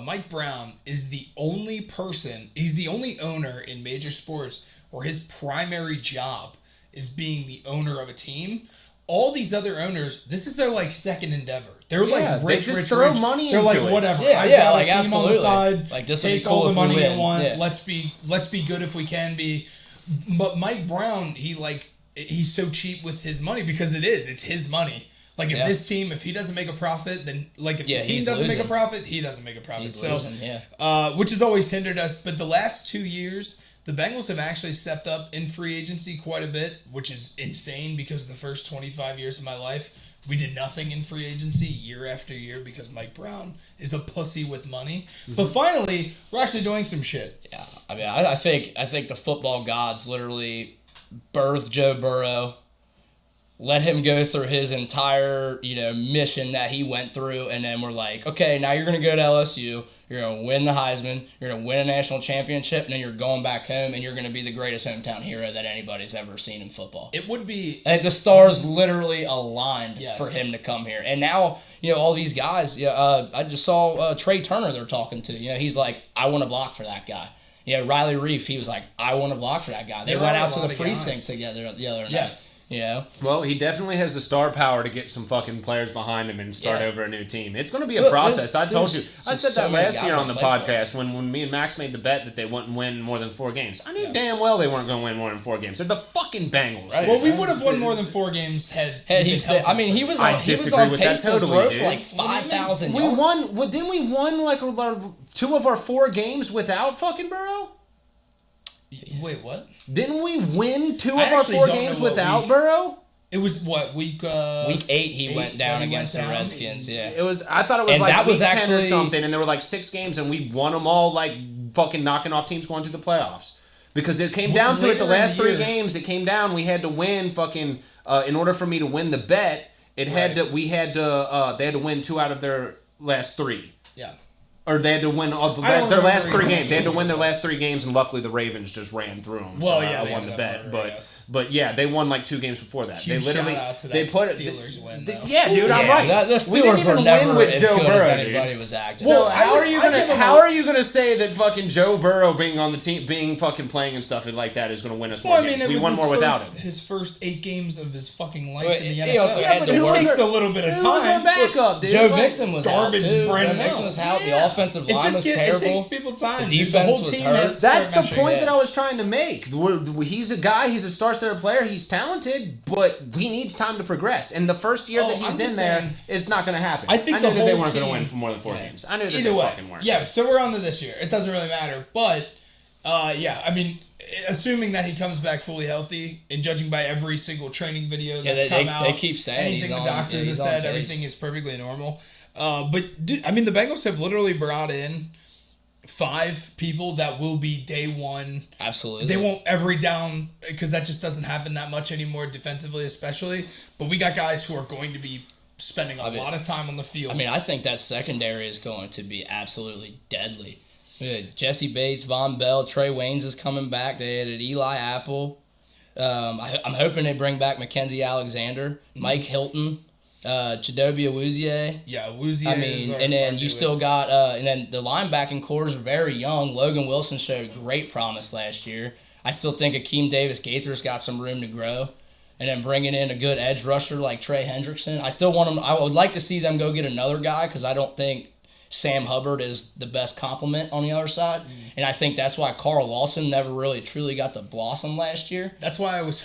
Mike Brown is the only person. He's the only owner in major sports where his primary job is being the owner of a team. All these other owners, this is their like second endeavor. They're Yeah, like they rich, just rich, throw rich. money They're into like it. whatever. Yeah, I've yeah, got like, a team on absolutely. the side. Like, this will be take cool all the if we money you win. want. Yeah. Let's be good if we can be. But Mike Brown, he's so cheap with his money because it's his money. Like if Yeah. this team, if he doesn't make a profit, then like if Yeah, the team he's doesn't make a losing. profit, he doesn't make a profit. He's So, losing, yeah. which has always hindered us. But the last 2 years, the Bengals have actually stepped up in free agency quite a bit, which is insane because the first 25 years of my life, we did nothing in free agency year after year because Mike Brown is a pussy with money. But finally, we're actually doing some shit. Yeah, I mean, I think the football gods literally birthed Joe Burrow, let him go through his entire mission that he went through, and then we're like, okay, now you're gonna go to LSU, you're gonna win the Heisman, you're gonna win a national championship, and then you're going back home, and you're gonna be the greatest hometown hero that anybody's ever seen in football. It would be And the stars literally aligned Yes. for him to come here. And now, all these guys, I just saw Trey Turner they're talking to. He's like, I want to block for that guy. Riley Reef, he was like, I want to block for that guy. They There went are out a to lot the of precinct guys. together the other Yeah. night. Well, he definitely has the star power to get some fucking players behind him and start Yeah. over a new team. It's going to be a Look, process. I told you. there's I said so that many last guys year that on the play for podcast when me and Max made the bet that they wouldn't win more than 4 games. I knew damn well they weren't going to win more than 4 games. They're the fucking Bengals. Right. well, we would have won more than 4 games had Had he he been healthy. I mean, he was I on, he was disagree on with pace that to totally, throw dude. for like 5,000 We yards. won. Well, didn't we won like 2 of our 4 games without fucking Burrow? Wait, what? Didn't we win 2 of I our actually 4 don't know games what without week. Burrow? It was what week? Week 8, he went down that he against went the down? Redskins. Yeah. It was. I thought it was And like that was week 10 or actually- something, and there were like 6 games, and we won them all, like fucking knocking off teams going to the plaffs. Because it came down to it, the Later in last the 3 year. games, it came down. We had to win fucking. In order for me to win the bet, it had Right. to. We had to. They had to win 2 out of their last 3. Yeah. Or they had to win all I don't their remember last 3 exactly games. They had to what win it their was. last 3 games, and luckily the Ravens just ran through them. Well, so yeah, I they won had the that bet. murder, I guess. But yeah, they won like 2 games before that. Huge they literally shout out to they that put Steelers win, though. Yeah, dude, I'm right. The We didn't Steelers even were never win with as Joe good Burrow, as dude. anybody was acting. So Well, how are you gonna say that fucking Joe Burrow being on the team, being fucking playing and stuff like that is gonna win us more Well, I games? mean, it We was won his more without first, him. his first 8 games of his fucking life Well, in the he NFL. also had to it work- takes a little bit of Who was our time. backup, dude? Joe Like, Mixon was garbage out too. Brandon Joe Mixon Allen. was out. Yeah. The offensive line was It terrible. takes people time. The dude. defense whole was team hurt. has to That's start the meshing. point yeah. that I was trying to make. He's a guy, he's a star-studded player, he's talented, but he needs time to progress. And the first year Oh, that he's I'm in just there, saying- it's not going to happen. I think knew the that they whole weren't going to team- win for more than 4 Yeah. games. I knew that Either they way, fucking weren't. yeah. So we're on to this year. It doesn't really matter, but yeah. I mean, assuming that he comes back fully healthy, and judging by every single training video that's they- come out, they keep saying anything he's the on- doctors yeah, have he's on said, pace. everything is perfectly normal. But dude, I mean, the Bengals have literally brought in 5 people that will be day one. Absolutely. They won't every down because that just doesn't happen that much anymore defensively, especially. But we got guys who are going to be spending a lot of time on the field. I mean, I think that secondary is going to be absolutely deadly. Jesse Bates, Von Bell, Trey Waynes is coming back. They added Eli Apple. I'm hoping they bring back Mackenzie Alexander, Mike Hilton, Chidobe Awuzie. Yeah, Awuzie. I mean, and then you still got, and then the linebacking core is very young. Logan Wilson showed great promise last year. I still think Akeem Davis-Gaither's got some room to grow. And then bringing in a good edge rusher like Trey Hendrickson. I still want them. I would like to see them go get another guy because I don't think Sam Hubbard is the best complement on the other side. And I think that's why Carl Lawson never really truly got to blossom last year. That's why I was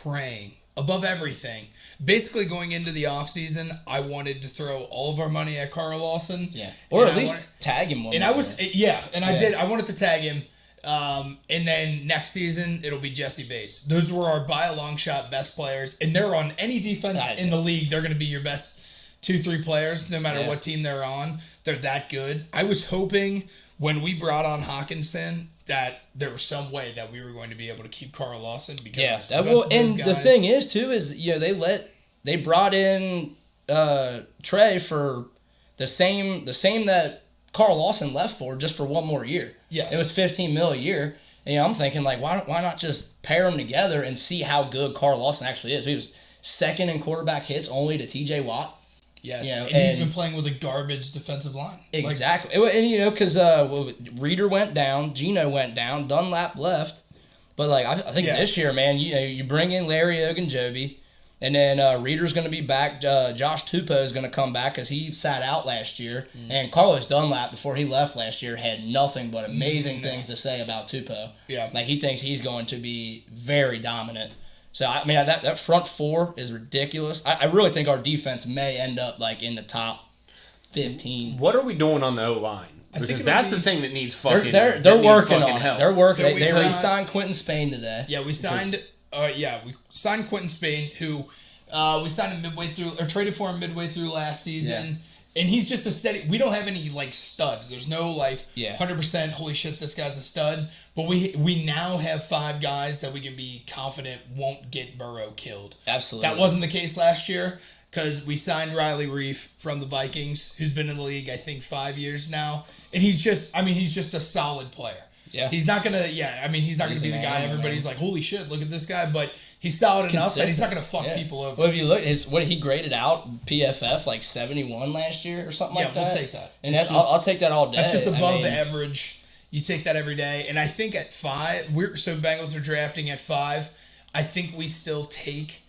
praying above everything. Basically, going into the offseason, I wanted to throw all of our money at Carl Lawson. Yeah. Or at least tag him one And more. I did. I wanted to tag him. And then next season, it'll be Jesse Bates. Those were our by a long shot best players. And they're on any defense in the league. They're going to be your best 2-3 players, no matter what team they're on. They're that good. I was hoping when we brought on Hawkinson that there was some way that we were going to be able to keep Carl Lawson because the thing is too is they brought in Trey for the same that Carl Lawson left for just for one more year. Yes. It was $15 million a year. And, I'm thinking like why not just pair them together and see how good Carl Lawson actually is. He was second in quarterback hits only to TJ Watt. Yes, and he's been playing with a garbage defensive line. Exactly. And, because Reeder went down, Geno went down, Dunlap left. But, I think this year, man, you bring in Larry Ogunjobi, and then Reeder's going to be back. Josh Tupou is going to come back because he sat out last year. And Carlos Dunlap, before he left last year, had nothing but amazing things to say about Tupou. Yeah. He thinks he's going to be very dominant. So, I mean, that front four is ridiculous. I really think our defense may end up, in the top 15. What are we doing on the O-line? Because that's the thing that needs fucking They're working on it. They're working. So they re-signed Quentin Spain today. Yeah, we signed Quentin Spain, who we signed him midway through, or traded for him midway through last season. Yeah. And he's just a steady. We don't have any studs. There's no 100%. Holy shit, this guy's a stud. But we now have 5 guys that we can be confident won't get Burrow killed. Absolutely. That wasn't the case last year because we signed Riley Reif from the Vikings, who's been in the league I think 5 years now, and he's just a solid player. Yeah. He's not gonna. Yeah, he's not gonna be the guy everybody's like, holy shit, look at this guy. But he's solid enough that he's not gonna fuck people over. Well, if you look, what he graded out PFF 71 last year or something like that. Yeah, we'll take that. And I'll take that all day. That's just above the average. You take that every day. And I think at 5, Bengals are drafting at 5. I think we still take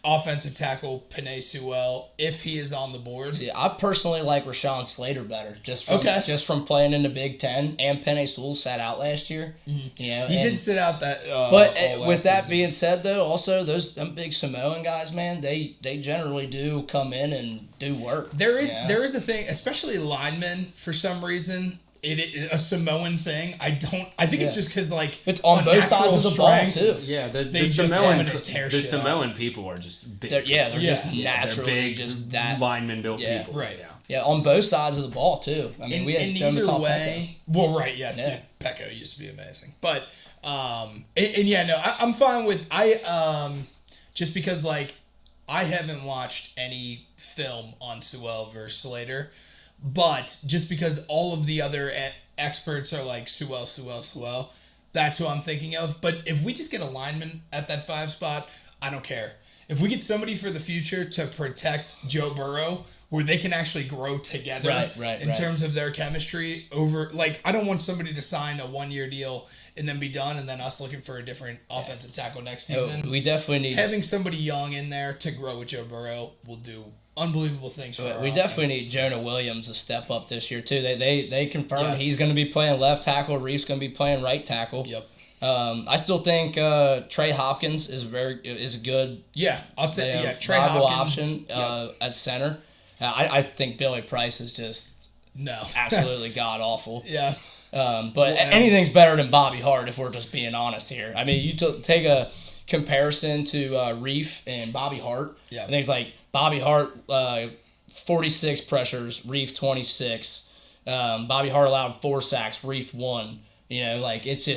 offensive tackle Penei Sewell if he is on the board. See, I personally like Rashawn Slater better, just from playing in the Big Ten. And Penei Sewell sat out last year. Mm-hmm. He did sit out that. But with that being said, though, also them big Samoan guys, man, they generally do come in and do work. There is a thing, especially linemen for some reason. It is a Samoan thing. I think it's just because it's on both sides of the ball too. Yeah, the Samoan people are just big. They're just naturally big, just that lineman built people. Right. Yeah, on both sides of the ball too. I mean, we had done the top way. Well, right, yes, yeah. Pecco used to be amazing, but I'm fine with just because I haven't watched any film on Sewell versus Slater. But just because all of the other experts are like Sewell, that's who I'm thinking of. But if we just get a lineman at that 5 spot, I don't care. If we get somebody for the future to protect Joe Burrow, where they can actually grow together in terms of their chemistry I don't want somebody to sign a 1-year deal and then be done and then us looking for a different offensive tackle next season. We definitely need having somebody young in there to grow with Joe Burrow will do unbelievable things for our We definitely need Jonah Williams to step up this year too. They confirmed he's going to be playing left tackle. Reef's going to be playing right tackle. Yep. I still think Trey Hopkins is a good. Yeah, I'll take Trey Hopkins option at center. I think Billy Price is just absolutely god awful. Yes. But anything's better than Bobby Hart if we're just being honest here. I mean, you take a comparison to Reef and Bobby Hart. Yeah. And things like Bobby Hart 46 pressures, Reef 26. Bobby Hart allowed 4 sacks, Reef 1. You know, like it's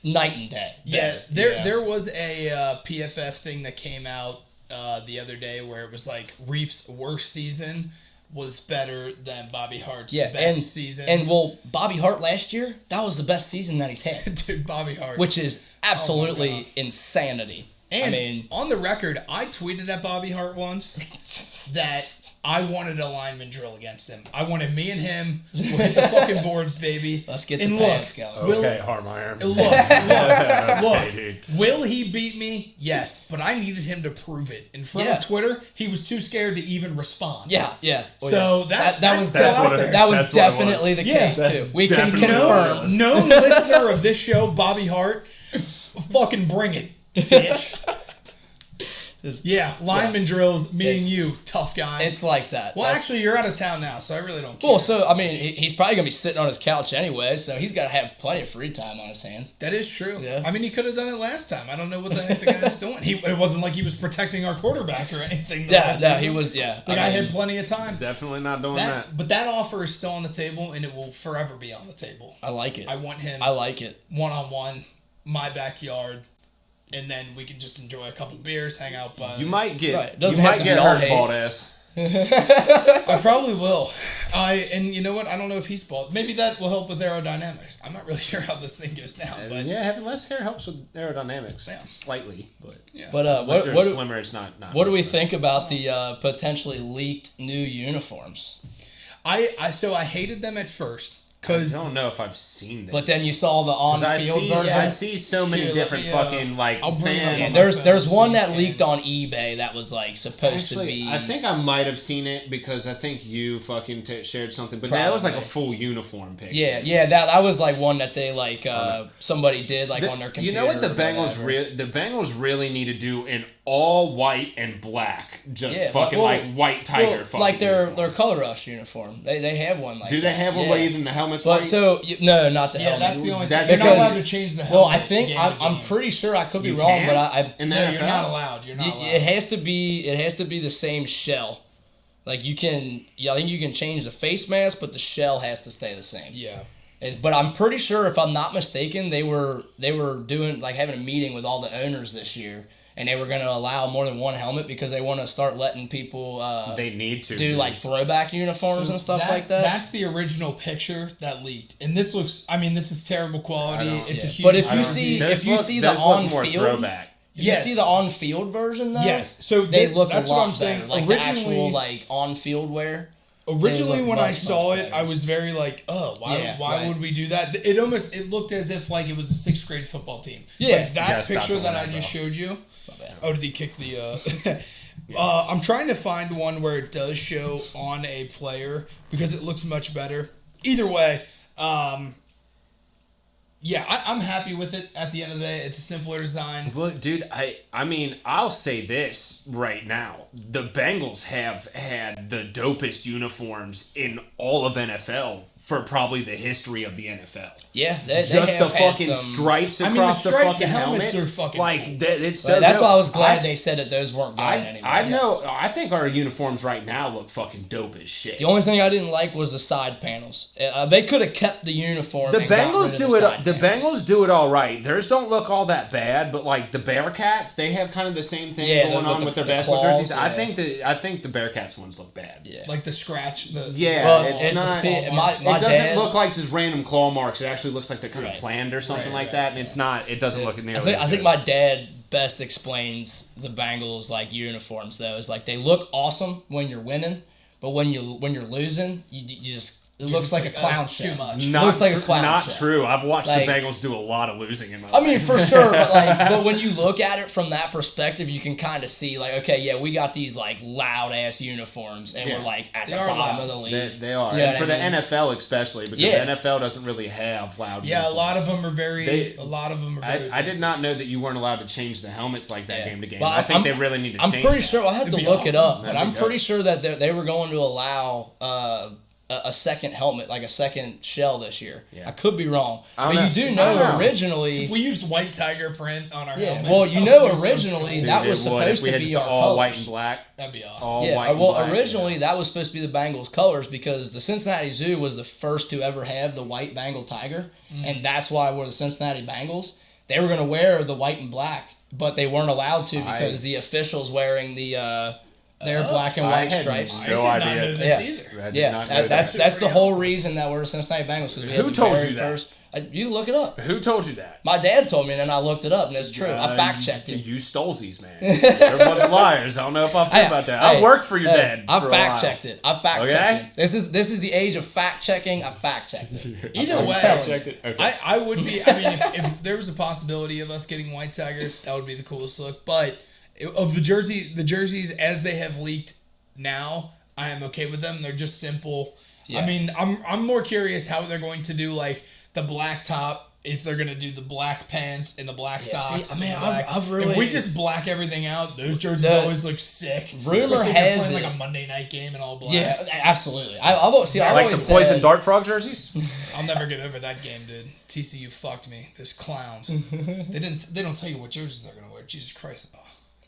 night and day. Yeah, better, there was a PFF thing that came out the other day where it was like Reef's worst season was better than Bobby Hart's best season. And well, Bobby Hart last year, that was the best season that he's had. Dude, Bobby Hart. Which is absolutely insanity. And I mean, on the record, I tweeted at Bobby Hart once that I wanted a lineman drill against him. I wanted me and him. We'll hit the fucking boards, baby. Let's get the and pants going. Okay, Harmeyer. Look. Will he beat me? Yes, but I needed him to prove it. In front of Twitter, he was too scared to even respond. Yeah. So that was that's out what there. That was definitely the case too. We can confirm. No listener of this show, Bobby Hart, fucking bring it, bitch. Lineman drills, me and you, tough guy. It's like that. Well, actually, you're out of town now, so I really don't care. Well, so, I mean, he's probably going to be sitting on his couch anyway, so he's got to have plenty of free time on his hands. That is true. Yeah. I mean, he could have done it last time. I don't know what the heck the guy's doing. It wasn't like he was protecting our quarterback or anything. He was, The guy had plenty of time. Definitely not doing that. But that offer is still on the table, and it will forever be on the table. I like it. I want him. I like it. One-on-one, my backyard. And then we can just enjoy a couple beers, hang out by. You might get all hurt, hate. bald ass. I probably will. And you know what? I don't know if he's bald. Maybe that will help with aerodynamics. I'm not really sure how this thing goes down, but having less hair helps with aerodynamics slightly, but But what what slimmer, it's not. What do we think about the potentially leaked new uniforms? I hated them at first. I don't know if I've seen them. But then you saw the on-field version. I see so many different fucking fan. There's one that leaked on eBay that was like supposed to be. I think I might have seen it because I think you fucking shared something. But that was like a full uniform picture. Yeah. That was like one that they like somebody did like on their computer. You know what the Bengals really need to do in all white and black, like white tiger. Like their color rush uniform. They have one like. Do they have one? But even the helmet's but white? no, not the helmet. Yeah, that's the only thing. You're not allowed to change the helmet. Well, I think I'm pretty sure I could be wrong, but I in the no, NFL? you're not allowed. You're not allowed. It has to be the same shell. Like you can, I think you can change the face mask, but the shell has to stay the same. Yeah. But I'm pretty sure, if I'm not mistaken, they were doing like having a meeting with all the owners this year. And they were going to allow more than one helmet because they want to start letting people they need to do like throwback uniforms and stuff like that. That's the original picture that leaked. And this looks, this is terrible quality. It's a huge. But if you see the on-field, you see the on-field version though. Yes. So they look that's a lot what I'm saying. better. Like the actual like on-field wear. Originally, when I saw it, I was very like, "Oh, why would we do that?" It looked as if like it was a 6th grade football team. Yeah, like that picture that I just showed you. Oh, did he kick the? I'm trying to find one where it does show on a player because it looks much better. Either way, I'm happy with it. At the end of the day, it's a simpler design. Well, dude, I'll say this right now: the Bengals have had the dopest uniforms in all of NFL for probably the history of the NFL. Yeah, they just have the fucking stripes across the fucking helmets helmet. Are fucking like cool. It's so. That's dope. why I was glad they said that those weren't going anywhere. I know. I think our uniforms right now look fucking dope as shit. The only thing I didn't like was the side panels. They could have kept the uniform. The Bengals do it. The Bengals do it all right. Theirs don't look all that bad, but like the Bearcats, they have kind of the same thing going on with their basketball jerseys. Yeah. I think the Bearcats ones look bad. Yeah. Like the scratch. It's not. See, it doesn't look like just random claw marks. It actually looks like they're kind of planned or something like that, and it's not. It doesn't look nearly. I think my dad best explains the Bengals like uniforms though. Is like they look awesome when you're winning, but when you're losing, you just. It looks like a clown show. Too much. Looks like a clown show. Not true. I've watched the Bengals do a lot of losing in my life. I mean, for sure, but when you look at it from that perspective, you can kind of see like, okay, yeah, we got these like loud ass uniforms, and we're like at the bottom of the league. They are, and for the NFL especially, because the NFL doesn't really have loud. Yeah, uniforms. A lot of them are very. I did not know that you weren't allowed to change the helmets like that game to game. Well, I think they really need to change. I'm pretty sure. I'll have to look it up, but I'm pretty sure that they were going to allow. a second helmet, like a second shell this year. Yeah. I could be wrong, don't but know. you do I know don't know. originally. If we used white tiger print on our Yeah, helmet, well, you that know, would be so originally cool. that was It would, if supposed we to had be just our all white colors. and black. That'd be awesome. All Yeah, white and well, black, originally yeah. that was supposed to be the Bengals colors because the Cincinnati Zoo was the first to ever have the white Bengal tiger, and that's why we're the Cincinnati Bengals. They were going to wear the white and black, but they weren't allowed to because the officials wearing their black and white stripes. I No did not idea. know this Yeah. either. I did Yeah, not know that's that. the Pretty whole awesome. reason that we're the Cincinnati Bengals because we Who had the told very you that? first. You look it up. Who told you that? My dad told me, and then I looked it up, and it's true. I fact checked it. You stolesies, man. They're a bunch of liars. I don't know if I feel about that. I worked for your dad. I for a fact while. checked it. I fact Okay? checked it. This is the age of fact checking. I fact checked it. Either Fact way, checked it. Okay. I would be. I mean, if there was a possibility of us getting white tiger, that would be the coolest look. But of the jerseys as they have leaked now, I am okay with them. They're just simple. Yeah. I mean, I'm more curious how they're going to do like the black top. If they're gonna do the black pants and the black Yeah, see, socks, I and mean, the black. I've really- if we just black everything out, those jerseys The always look sick. rumor Especially if you're has playing it- like a Monday night game in all blacks. Yeah, absolutely. I've always like always the poison said, dart frog jerseys? I'll never get over that game, dude. TCU fucked me. There's clowns. They don't tell you what jerseys they're gonna wear. Jesus Christ. Oh,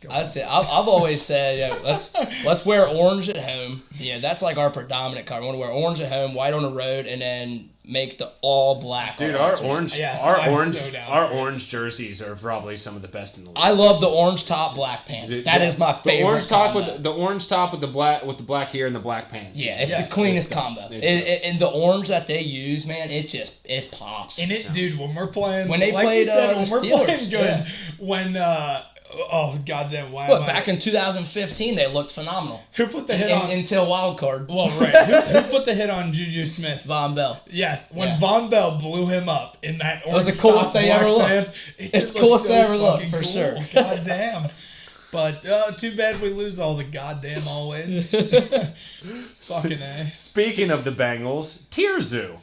go on. I've always said, let's wear orange at home. Yeah, that's like our predominant color. We want to wear orange at home, white on the road, and then make the all black. Dude, on our the outside. orange, Yeah, so our I'm orange, so down our for it. orange jerseys are probably some of the best in the league. I love the orange top, black pants. That is my favorite. The orange top combo. with the black here and the black pants. Yeah, it's Yes, the cleanest it's combo. it's And the orange that they use, man, it pops. And it, dude, when we're playing, When they like played, you said, the when we're Steelers, playing good, yeah. when oh goddamn, why? But am I- back in 2015, they looked phenomenal. who put the hit on? Until wild card, Well, right. Who put the hit on Juju Smith? Von Bell. Yes, when Yeah. Von Bell blew him up in that orange was the coolest top thing ever black looked. pants, it It's just the looked coolest so thing ever looked, fucking for cool. sure. God damn. But too bad we lose all the goddamn always. Fucking A. Speaking of the Bengals, Tier Zoo.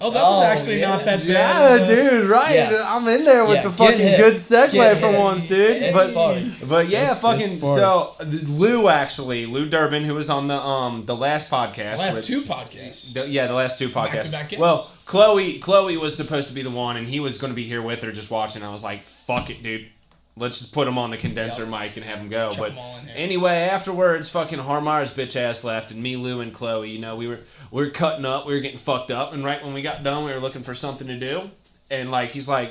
Oh, that was Oh, actually yeah. not that bad. Yeah, dude, right. Yeah. I'm in there with Yeah, the get fucking hit. good segue Get for hit. once, dude. It's funny. But yeah, It's fucking. funny. So Lou Durbin, who was on the last podcast, Last which- two podcasts. the last two podcasts. Back-to-back guests. Well, Chloe was supposed to be the one, and he was going to be here with her, just watching. I was like, "Fuck it, dude. Let's just put him on the condenser mic and have him go." Chuck but 'em all in here. anyway, afterwards, fucking Harmar's bitch ass left, and me, Lou, and Chloe. You know, we were cutting up, we were getting fucked up, and right when we got done, we were looking for something to do. And like he's like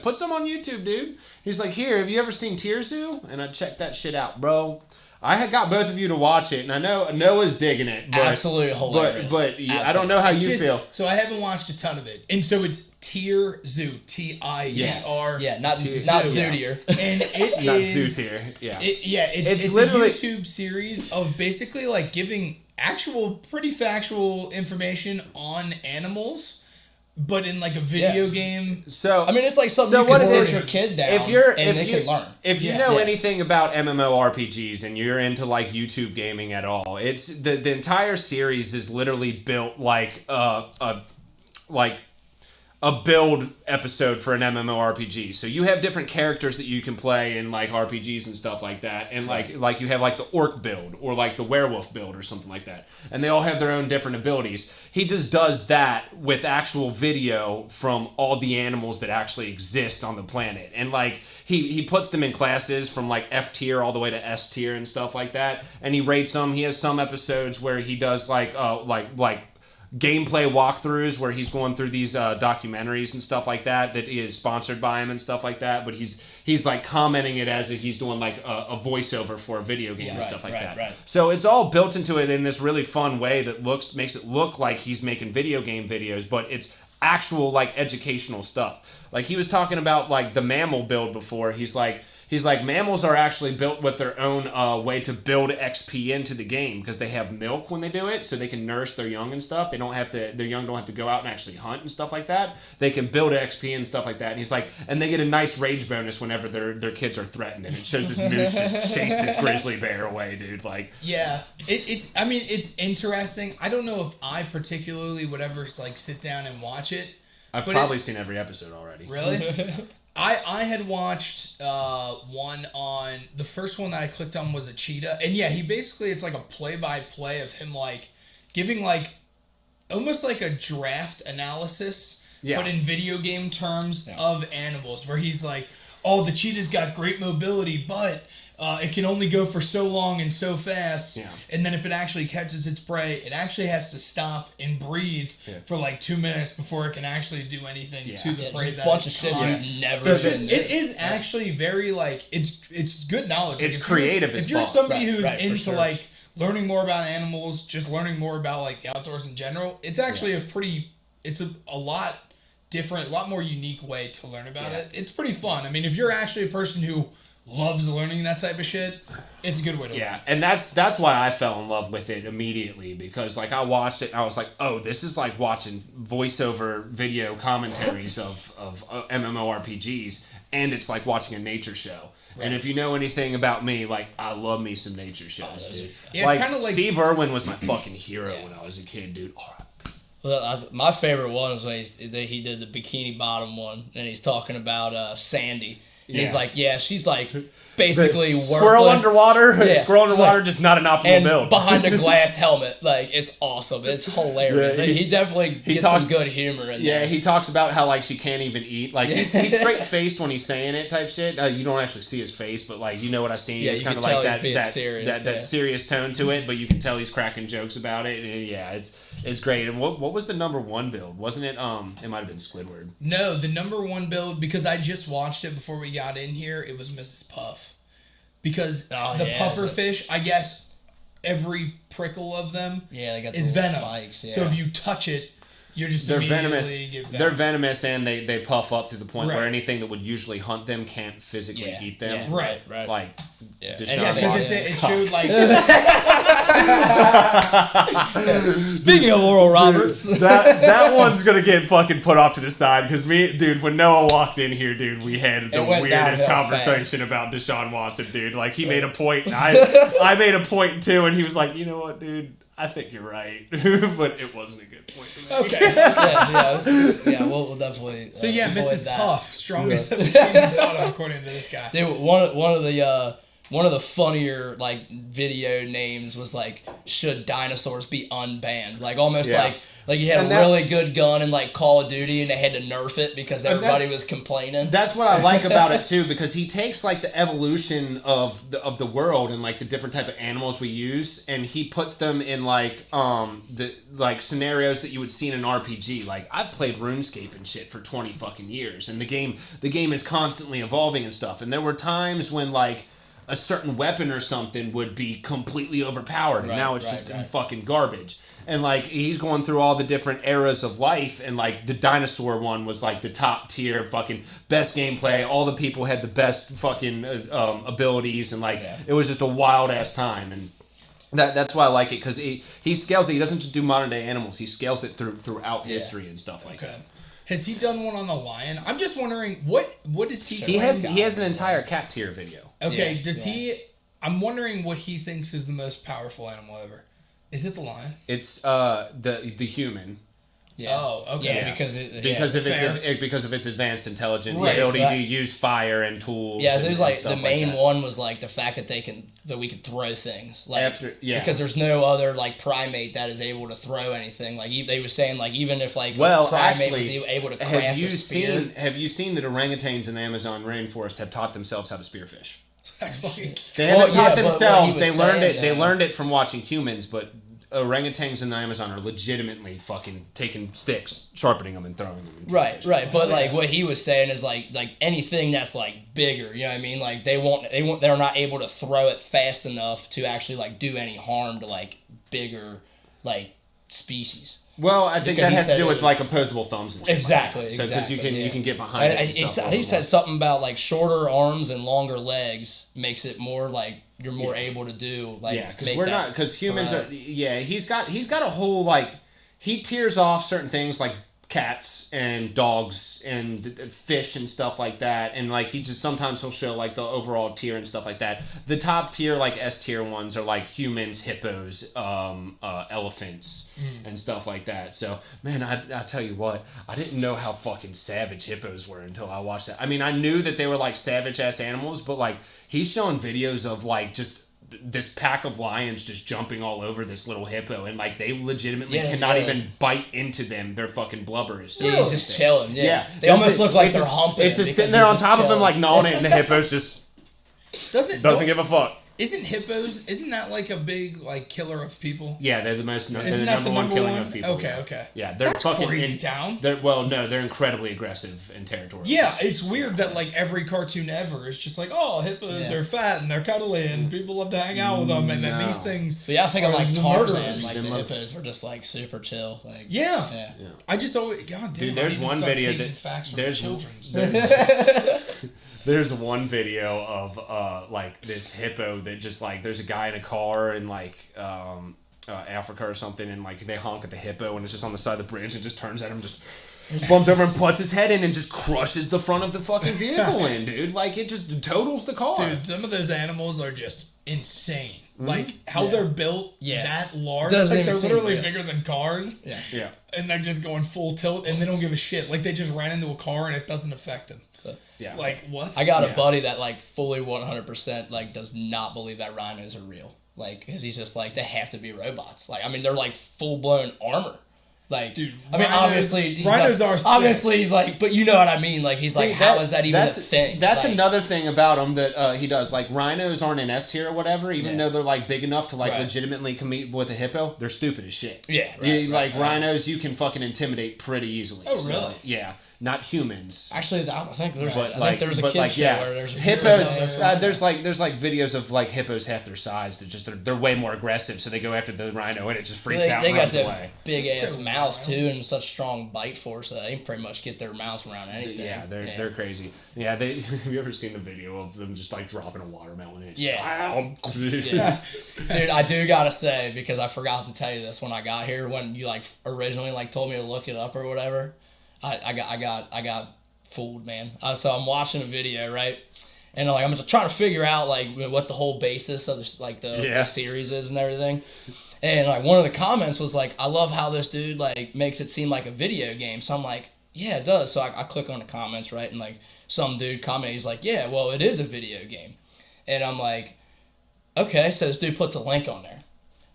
put some on YouTube, dude. He's like, here, have you ever seen Tier Zoo? And I checked that shit out, bro. I had got both of you to watch it, and I know Noah's digging it. But, Absolutely hilarious. But I don't know how It's you just- feel. So I haven't watched a ton of it, and so it's Tier Zoo, TIER. Yeah, not Zoo. Zootier. And it Not is Zeus here. Yeah. It's literally- a YouTube series of basically like giving actual pretty factual information on animals, but in like a video Yeah. game. So I mean, it's like something So you what can is sit it? your kid down and they can learn. If you Yeah. know Yeah. anything about MMORPGs and you're into like YouTube gaming at all, it's the entire series is literally built like a build episode for an MMORPG. So you have different characters that you can play in like RPGs and stuff like that. And like you have like the orc build or like the werewolf build or something like that. And they all have their own different abilities. He just does that with actual video from all the animals that actually exist on the planet. And like he puts them in classes from like F tier all the way to S tier and stuff like that. And he rates them. He has some episodes where he does like gameplay walkthroughs where he's going through these documentaries and stuff like that is sponsored by him and stuff like that, but he's like commenting it as if he's doing like a voiceover for a video game and Right, stuff like right, that. right. So it's all built into it in this really fun way that makes it look like he's making video game videos, but it's actual like educational stuff. Like he was talking about like the mammal build before. He's like mammals are actually built with their own way to build XP into the game because they have milk when they do it, so they can nourish their young and stuff. Their young don't have to go out and actually hunt and stuff like that. They can build XP and stuff like that. And he's like, and they get a nice rage bonus whenever their kids are threatened. And it shows this moose just chase this grizzly bear away, dude. Like, Yeah, it's interesting. I don't know if I particularly would ever like sit down and watch it. I've But probably seen every episode already. Really? I had watched one on the first one that I clicked on was a cheetah, and yeah, he basically it's like a play-by-play of him like giving like almost like a draft analysis, Yeah. but in video game terms of animals, where he's like, oh, the cheetah's got great mobility, but it can only go for so long and so fast. Yeah. And then if it actually catches its prey, it actually has to stop and breathe for like 2 minutes before it can actually do anything to the prey. Just That a bunch of it's shit caught. you've never So seen. It is actually very like it's good knowledge. It's Like, if you're- creative as If you're fuck. somebody who's Right, for into sure. like learning more about animals, just learning more about like the outdoors in general, it's actually it's a lot different, a lot more unique way to learn about it. It's pretty fun. I mean, if you're actually a person who loves learning that type of shit, it's a good way to Yeah, learn. and that's why I fell in love with it immediately, because like I watched it and I was like, oh, this is like watching voiceover video commentaries of MMORPGs, and it's like watching a nature show. And if you know anything about me, like I love me some nature shows, dude. Yeah, it's kinda like- Steve Irwin was my fucking hero when I was a kid, dude. Well, my favorite one was when he did the Bikini Bottom one, and he's talking about Sandy. And he's Yeah. like, yeah, she's like basically worthless. Squirrel underwater, Yeah. squirrel She's underwater, like- just not an optimal and build. behind a glass helmet. Like, it's awesome. It's hilarious. Yeah, He definitely gets talks- some good humor in Yeah, there. he talks about how like she can't even eat. Like he's straight faced when he's saying it, type shit. You don't actually see his face, but like you know what I seen. Yeah, It's you kind of can like tell he's that being that serious, that yeah. serious tone to it, but you can tell he's cracking jokes about it. And yeah, it's great. And what was the number one build? Wasn't it? It might have been Squidward. No, the number one build, because I just watched it before we got in here, it was Mrs. Puff. Because Oh, the yeah, puffer is it- fish, I guess every prickle of them Yeah, they got is the little venom. spikes, yeah. So if you touch it, you're just They're immediately venomous. get venom. They're venomous, and they puff up to the point where Right. anything that would usually hunt them can't physically Yeah, eat them. yeah, Right. right. Like Yeah. Deshaun And Yeah, because Watson's it cock. showed like Speaking of Oral Roberts, that one's gonna get fucking put off to the side, because me, dude, when Noah walked in here, dude, we had the It went weirdest downhill conversation about Deshaun Watson, dude. Like he made a point, and I made a point too, and he was like, you know what, dude, I think you're right, but it wasn't a good point to make. okay. we'll definitely. So yeah, avoid Mrs. that. Puff, strongest bikini bottom, according to this guy. Dude, one of the funnier like video names was like, should dinosaurs be unbanned? Like almost Yeah. like you had And a that- really good gun in like Call of Duty and they had to nerf it because everybody that's- was complaining. That's what I like about it too, because he takes like the evolution of the world and like the different type of animals we use, and he puts them in like the like scenarios that you would see in an RPG. Like I've played RuneScape and shit for 20 fucking years, and the game is constantly evolving and stuff. And there were times when like a certain weapon or something would be completely overpowered, and Right, now it's right, just right. fucking garbage. And like he's going through all the different eras of life, and like the dinosaur one was like the top tier, fucking best gameplay. All the people had the best fucking abilities, and like it was just a wild ass time. And that's why I like it, because he scales it. He doesn't just do modern day animals; he scales it throughout history and stuff like Okay. that. Has he done one on the lion? I'm just wondering what is he? He has an entire cat tier video. Okay, Yeah, does yeah. he? I'm wondering what he thinks is the most powerful animal ever. Is it the lion? It's the human. Yeah. Oh, okay. Yeah, Yeah. because Because of its advanced intelligence, Right, ability right. to use fire and tools. Yeah, and, there's and like stuff the main that. one was like the fact that we could throw things like Yeah. because there's no other like primate that is able to throw anything. Like they were saying like even if like Well, a primate actually, was able to have craft you a spear. have you seen that orangutans in the Amazon rainforest have taught themselves how to spearfish? That's fucking. They Well, haven't taught yeah, but what themselves. he They was learned saying, it. They though- learned it from watching humans, but orangutans in the Amazon are legitimately fucking taking sticks, sharpening them, and throwing them. and Right, fishing. right. But like what he was saying is like anything that's like bigger, you know what I mean? Like they're not able to throw it fast enough to actually like do any harm to like bigger like species. Well, I think Because that he has to said do it- with like opposable thumbs and shit. Exactly. Like that. So because exactly, you yeah. can get behind it. And stuff a He little said more. something about like shorter arms and longer legs makes it more like you're more able to do like Yeah, because make we're that not, because humans right. are. Yeah, he's got a whole like he tears off certain things like cats and dogs and fish and stuff like that, and like he just sometimes he'll show like the overall tier and stuff like that. The top tier, like S tier ones, are like humans, hippos, elephants, and stuff like that. So man, I tell you what, I didn't know how fucking savage hippos were until I watched that. I mean, I knew that they were like savage ass animals, but like he's showing videos of like just this pack of lions just jumping all over this little hippo, and like they legitimately Yeah, cannot yeah. even bite into them. Their fucking blubber is so Yeah, he's just thick. chilling. Yeah, they There's almost a- look like it's they're just- humping. It's him just sitting because there he's on just top of him, chilling. like gnawing it, and the hippo's just Doesn't give a fuck. Isn't hippos? Isn't that like a big like killer of people? Yeah, they're the most. They're Isn't the that number one killing one? of people. Okay, yeah. okay. Yeah, they're That's fucking crazy town. They're they're incredibly aggressive and territorial. Yeah, it's weird that like every cartoon ever is just like, oh, hippos Yeah. are fat and they're cuddly and people love to hang out with them, and then No. these things. But yeah, I think of are like the Tarzan, murderers. like the Them motherf- hippos were just like super chill. Like Yeah. yeah. I just always, god damn. Dude, I there's need to one start video taking that- facts from there's- children's. There's one video of like this hippo that just like there's a guy in a car in like Africa or something, and like they honk at the hippo and it's just on the side of the bridge and just turns at him, just bumps over and puts his head in and just crushes the front of the fucking vehicle in, dude. Like it just totals the car. Dude, some of those animals are just insane. Like how they're built Yeah. that large. Doesn't Like even they're seem literally real. bigger than cars. Yeah. Yeah. And they're just going full tilt and they don't give a shit. Like they just ran into a car and it doesn't affect them. Yeah. Like what? I got a Yeah. buddy that like fully 100% like does not believe that rhinos are real. Like, cause he's just like they have to be robots. Like, I mean, they're like full blown armor. Like, Dude, I mean, rhinos- obviously, he's rhinos not- are sick. obviously he's like, but you know what I mean. Like, he's like, how is that even a thing? That's Like, another thing about him that he does. Like rhinos aren't an S tier or whatever, even Yeah. though they're like big enough to like Right. legitimately compete with a hippo. They're stupid as shit. Yeah, right, You- right, like right. rhinos, you can fucking intimidate pretty easily. Oh, So, really? yeah, not humans. Actually, I think there's But I like, think there's a but kid like, show yeah, where there's a hippos. Yeah. There's like videos of like hippos half their size. They're way more aggressive, so they go after the rhino and it just freaks out They and got runs that away. big It's ass so mouth wild. too, and such strong bite force that they can pretty much get their mouth around anything. Yeah, they're crazy. Yeah, have you ever seen the video of them just like dropping a watermelon? It's Yeah. yeah. Dude, I do gotta say, because I forgot to tell you this when I got here, when you like originally like told me to look it up or whatever, I got fooled, man. So I'm watching a video, right? And like I'm just trying to figure out like what the whole basis of the Yeah. series is and everything. And like one of the comments was like, I love how this dude like makes it seem like a video game. So I'm like, yeah, it does. So I click on the comments, right? And like some dude commented, he's like, yeah, well, it is a video game. And I'm like, okay. So this dude puts a link on there.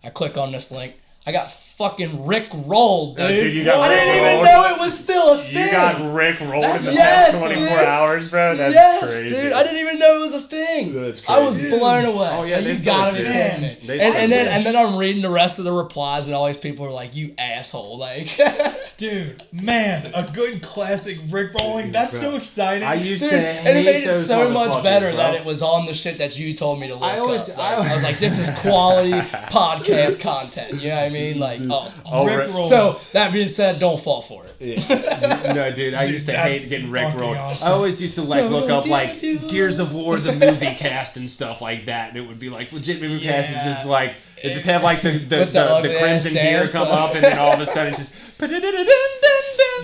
I click on this link. I got fucking Rick rolled, dude. Dude, you got I didn't Rick even rolled? know it was still a thing. You got Rick rolled in the Yes, past 24 dude. hours, bro. That's yes, crazy. dude. I didn't even know it was a thing. That's I was crazy. blown away. Oh, yeah, Like, they you still gotta be exist. kidding me. They And, still and then exist. and then I'm reading the rest of the replies, and all these people are like, "You asshole!" Like, Dude, man, a good classic Rick rolling. That's so exciting. I used dude, to and it hate made it those so much motherfuckers, better bro. that it was on the shit that you told me to look I always- up. Like, I was like, "This is quality podcast content." You know what I mean? Like, Oh, Rick Rick- roll. So that being said, don't fall for it. No, dude, I used to that's hate getting Rick fucking rolled. awesome. I always used to like look up like Yeah. Gears of War, the movie cast and stuff like that, and it would be like legit movie cast, and just like it just have like the With the ugly crimson ass gear dance, come like- up, and then all of a sudden it's just.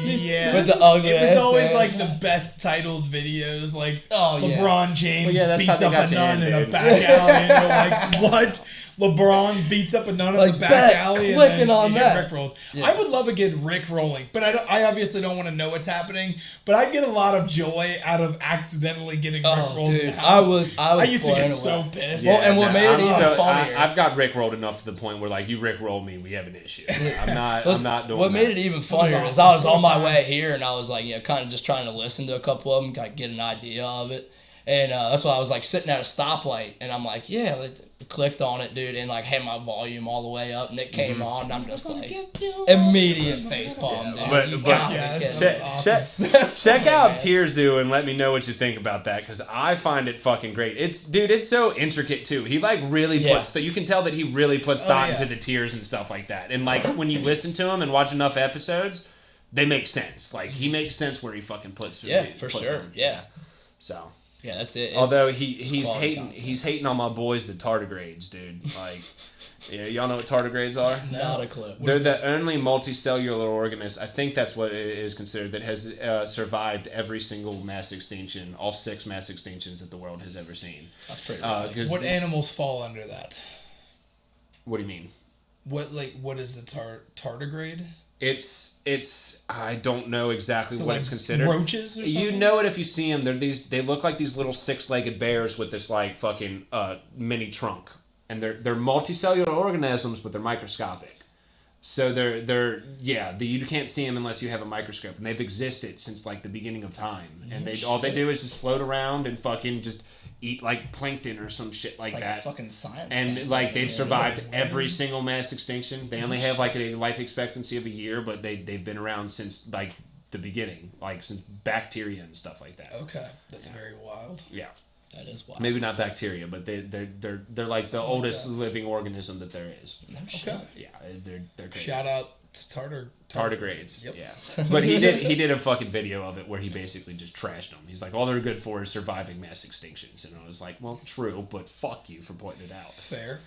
yeah, With the ugly it was ass always dance. like the best titled videos. Like Oh, yeah. LeBron James Well, yeah, that's beats how up they got a you nun in, in a dude. back alley, and you're like, what? LeBron beats up a nun in Like, the back bet, alley, and clicking then on you that. get Rickrolled. I would love a good Rick rolling, but I obviously don't want to know what's happening. But I'd get a lot of joy out of accidentally getting Oh, Rick rolled. dude, I was I used to blown get away. so pissed. Well, and what made it even funnier- I've got Rick rolled enough to the point where like you Rick roll me, we have an issue. I'm not doing What that. made it even funnier is I was on my way here and I was like, kind of just trying to listen to a couple of them, like get an idea of it. And that's why I was like sitting at a stoplight and I'm like, yeah, clicked on it, dude, and like had my volume all the way up and it came on and I'm just like, immediate facepalm, dude. But- You but- gotta Yeah, be that's kidding so me. Check out man. Tier Zoo and let me know what you think about that because I find it fucking great. It's so intricate too. He like really Yeah. puts you can tell that he really puts thought yeah. into the tiers and stuff like that. And like when you listen to him and watch enough episodes, they make sense. Like he makes sense where he fucking puts. Yeah, for puts sure. them. Yeah. So. Yeah, that's it. Although It's he's quality hating content. he's hating on my boys the tardigrades, dude. Like, yeah, y'all know what tardigrades are? Not a clue. They're the only multicellular organism, I think that's what it is considered, that has survived every single mass extinction, all 6 mass extinctions that the world has ever seen. That's pretty cool. 'Cause What animals fall under that? what do you mean? What is the tardigrade? It's I don't know exactly So what like it's considered. roaches or something? You know it if you see them. They look like these little 6-legged bears with this like fucking mini trunk. and they're multicellular organisms, but they're microscopic. So you can't see them unless you have a microscope, and they've existed since like the beginning of time. And all they do is just float around and fucking just eat like plankton or some shit like that. Fucking science. And like they've survived every single mass extinction. They only have like a life expectancy of a year, but they've been around since like the beginning, like since bacteria and stuff like that. Okay, that's very wild. Yeah. That is wild. Maybe not bacteria, but they're like the oldest living organism that there is. Okay. Yeah, they're crazy. Shout out to Tardigrades. Yep. Yeah. But he did a fucking video of it where he basically just trashed them. He's like, all they're good for is surviving mass extinctions. And I was like, well, true, but fuck you for pointing it out. Fair.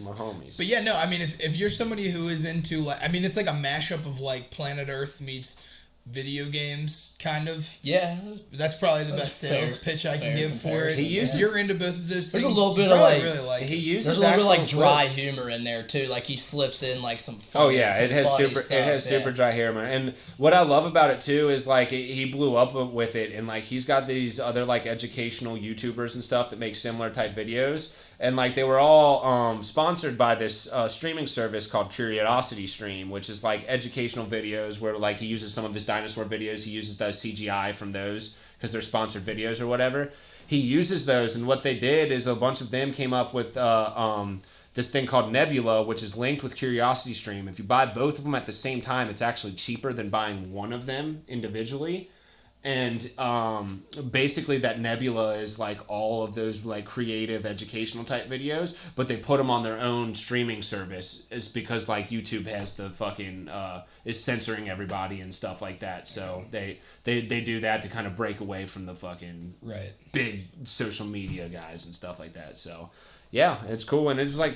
My homies. But yeah, no, I mean, if you're somebody who is into, like, I mean, it's like a mashup of, like, Planet Earth meets video games, kind of. Yeah. That's probably the best fair- sales pitch I can fair give for it. comparison. If you're into both of those There's things, a little bit you of, probably like- really like He it. uses There's a little bit like actual dry quotes. humor in there too. Like he slips in like some. Oh funny, yeah, some it has funny super. stuff, It has super dry humor, and what I love about it too is like he blew up with it, and like he's got these other like educational YouTubers and stuff that make similar type videos, and like they were all sponsored by this streaming service called Curiosity Stream, which is like educational videos where like he uses some of his dinosaur videos, he uses the CGI from those because they're sponsored videos or whatever. He uses those, and what they did is a bunch of them came up with this thing called Nebula, which is linked with Curiosity Stream. If you buy both of them at the same time, it's actually cheaper than buying one of them individually. And basically that Nebula is like all of those like creative educational type videos, but they put them on their own streaming service is because like YouTube has the fucking is censoring everybody and stuff like that. So they do that to kind of break away from the fucking big social media guys and stuff like that. So yeah, it's cool, and it's like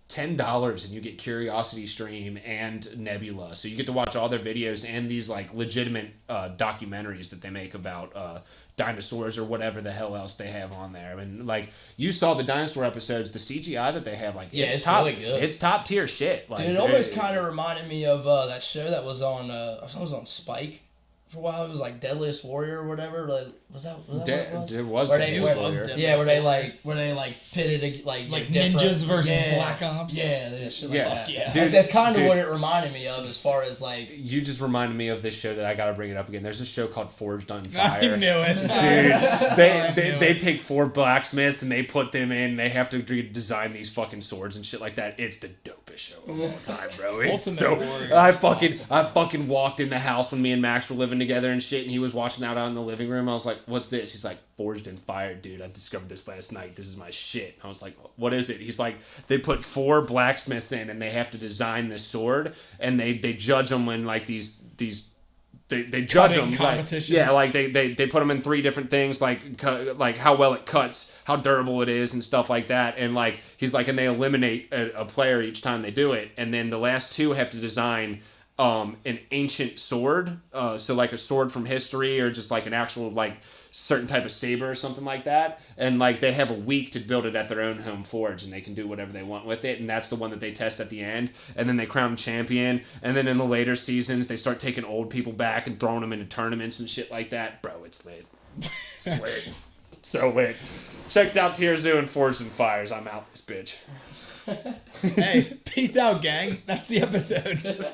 $10 and you get Curiosity Stream and Nebula, so you get to watch all their videos and these like legitimate documentaries that they make about dinosaurs or whatever the hell else they have on there. And like you saw the dinosaur episodes, the CGI that they have, like it's top, really good. It's top tier shit. Like Dude, it almost kind of reminded me of that show that was on. I think it was on Spike for a while. It was like Deadliest Warrior or whatever. Like, was that what it was? There was Where Deadliest they- Warrior. Deadliest Yeah, Warrior. where they pitted like ninjas different- versus yeah, Black Ops. Yeah, shit like Yeah. that. Yeah. Dude, That's kind of dude. what it reminded me of as far as like. You just reminded me of this show that I gotta bring it up again. There's a show called Forged on I Fire. knew it. Dude, I knew they it. take 4 blacksmiths and they put them in. They have to design these fucking swords and shit like that. It's the dopest show of all time, bro. It's Ultimate so. Warrior I is fucking walked in the house when me and Max were living together and shit, and he was watching out in the living room. I was like, "What's this?" He's like, "Forged in Fire, dude. I discovered this last night. This is my shit." I was like, "What is it?" He's like, "They put 4 blacksmiths in, and they have to design this sword, and they judge them when like these." They judge Cutting them competitions. like they put them in 3 different things like how well it cuts, how durable it is, and stuff like that. And like he's like, and they eliminate a player each time they do it, and then the last 2 have to design an ancient sword, so like a sword from history or just like an actual like certain type of saber or something like that, and like they have a week to build it at their own home forge, and they can do whatever they want with it, and that's the one that they test at the end, and then they crown champion. And then in the later seasons they start taking old people back and throwing them into tournaments and shit like that. Bro, it's lit. It's lit. So lit. Checked out Tier Zoo and Forged in Fires. I'm out this bitch. Hey, peace out, gang. That's the episode.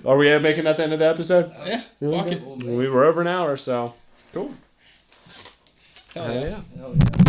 Are we making that the end of the episode? Yeah, fuck it. We were over an hour, so cool. Hell yeah. yeah. Oh, yeah.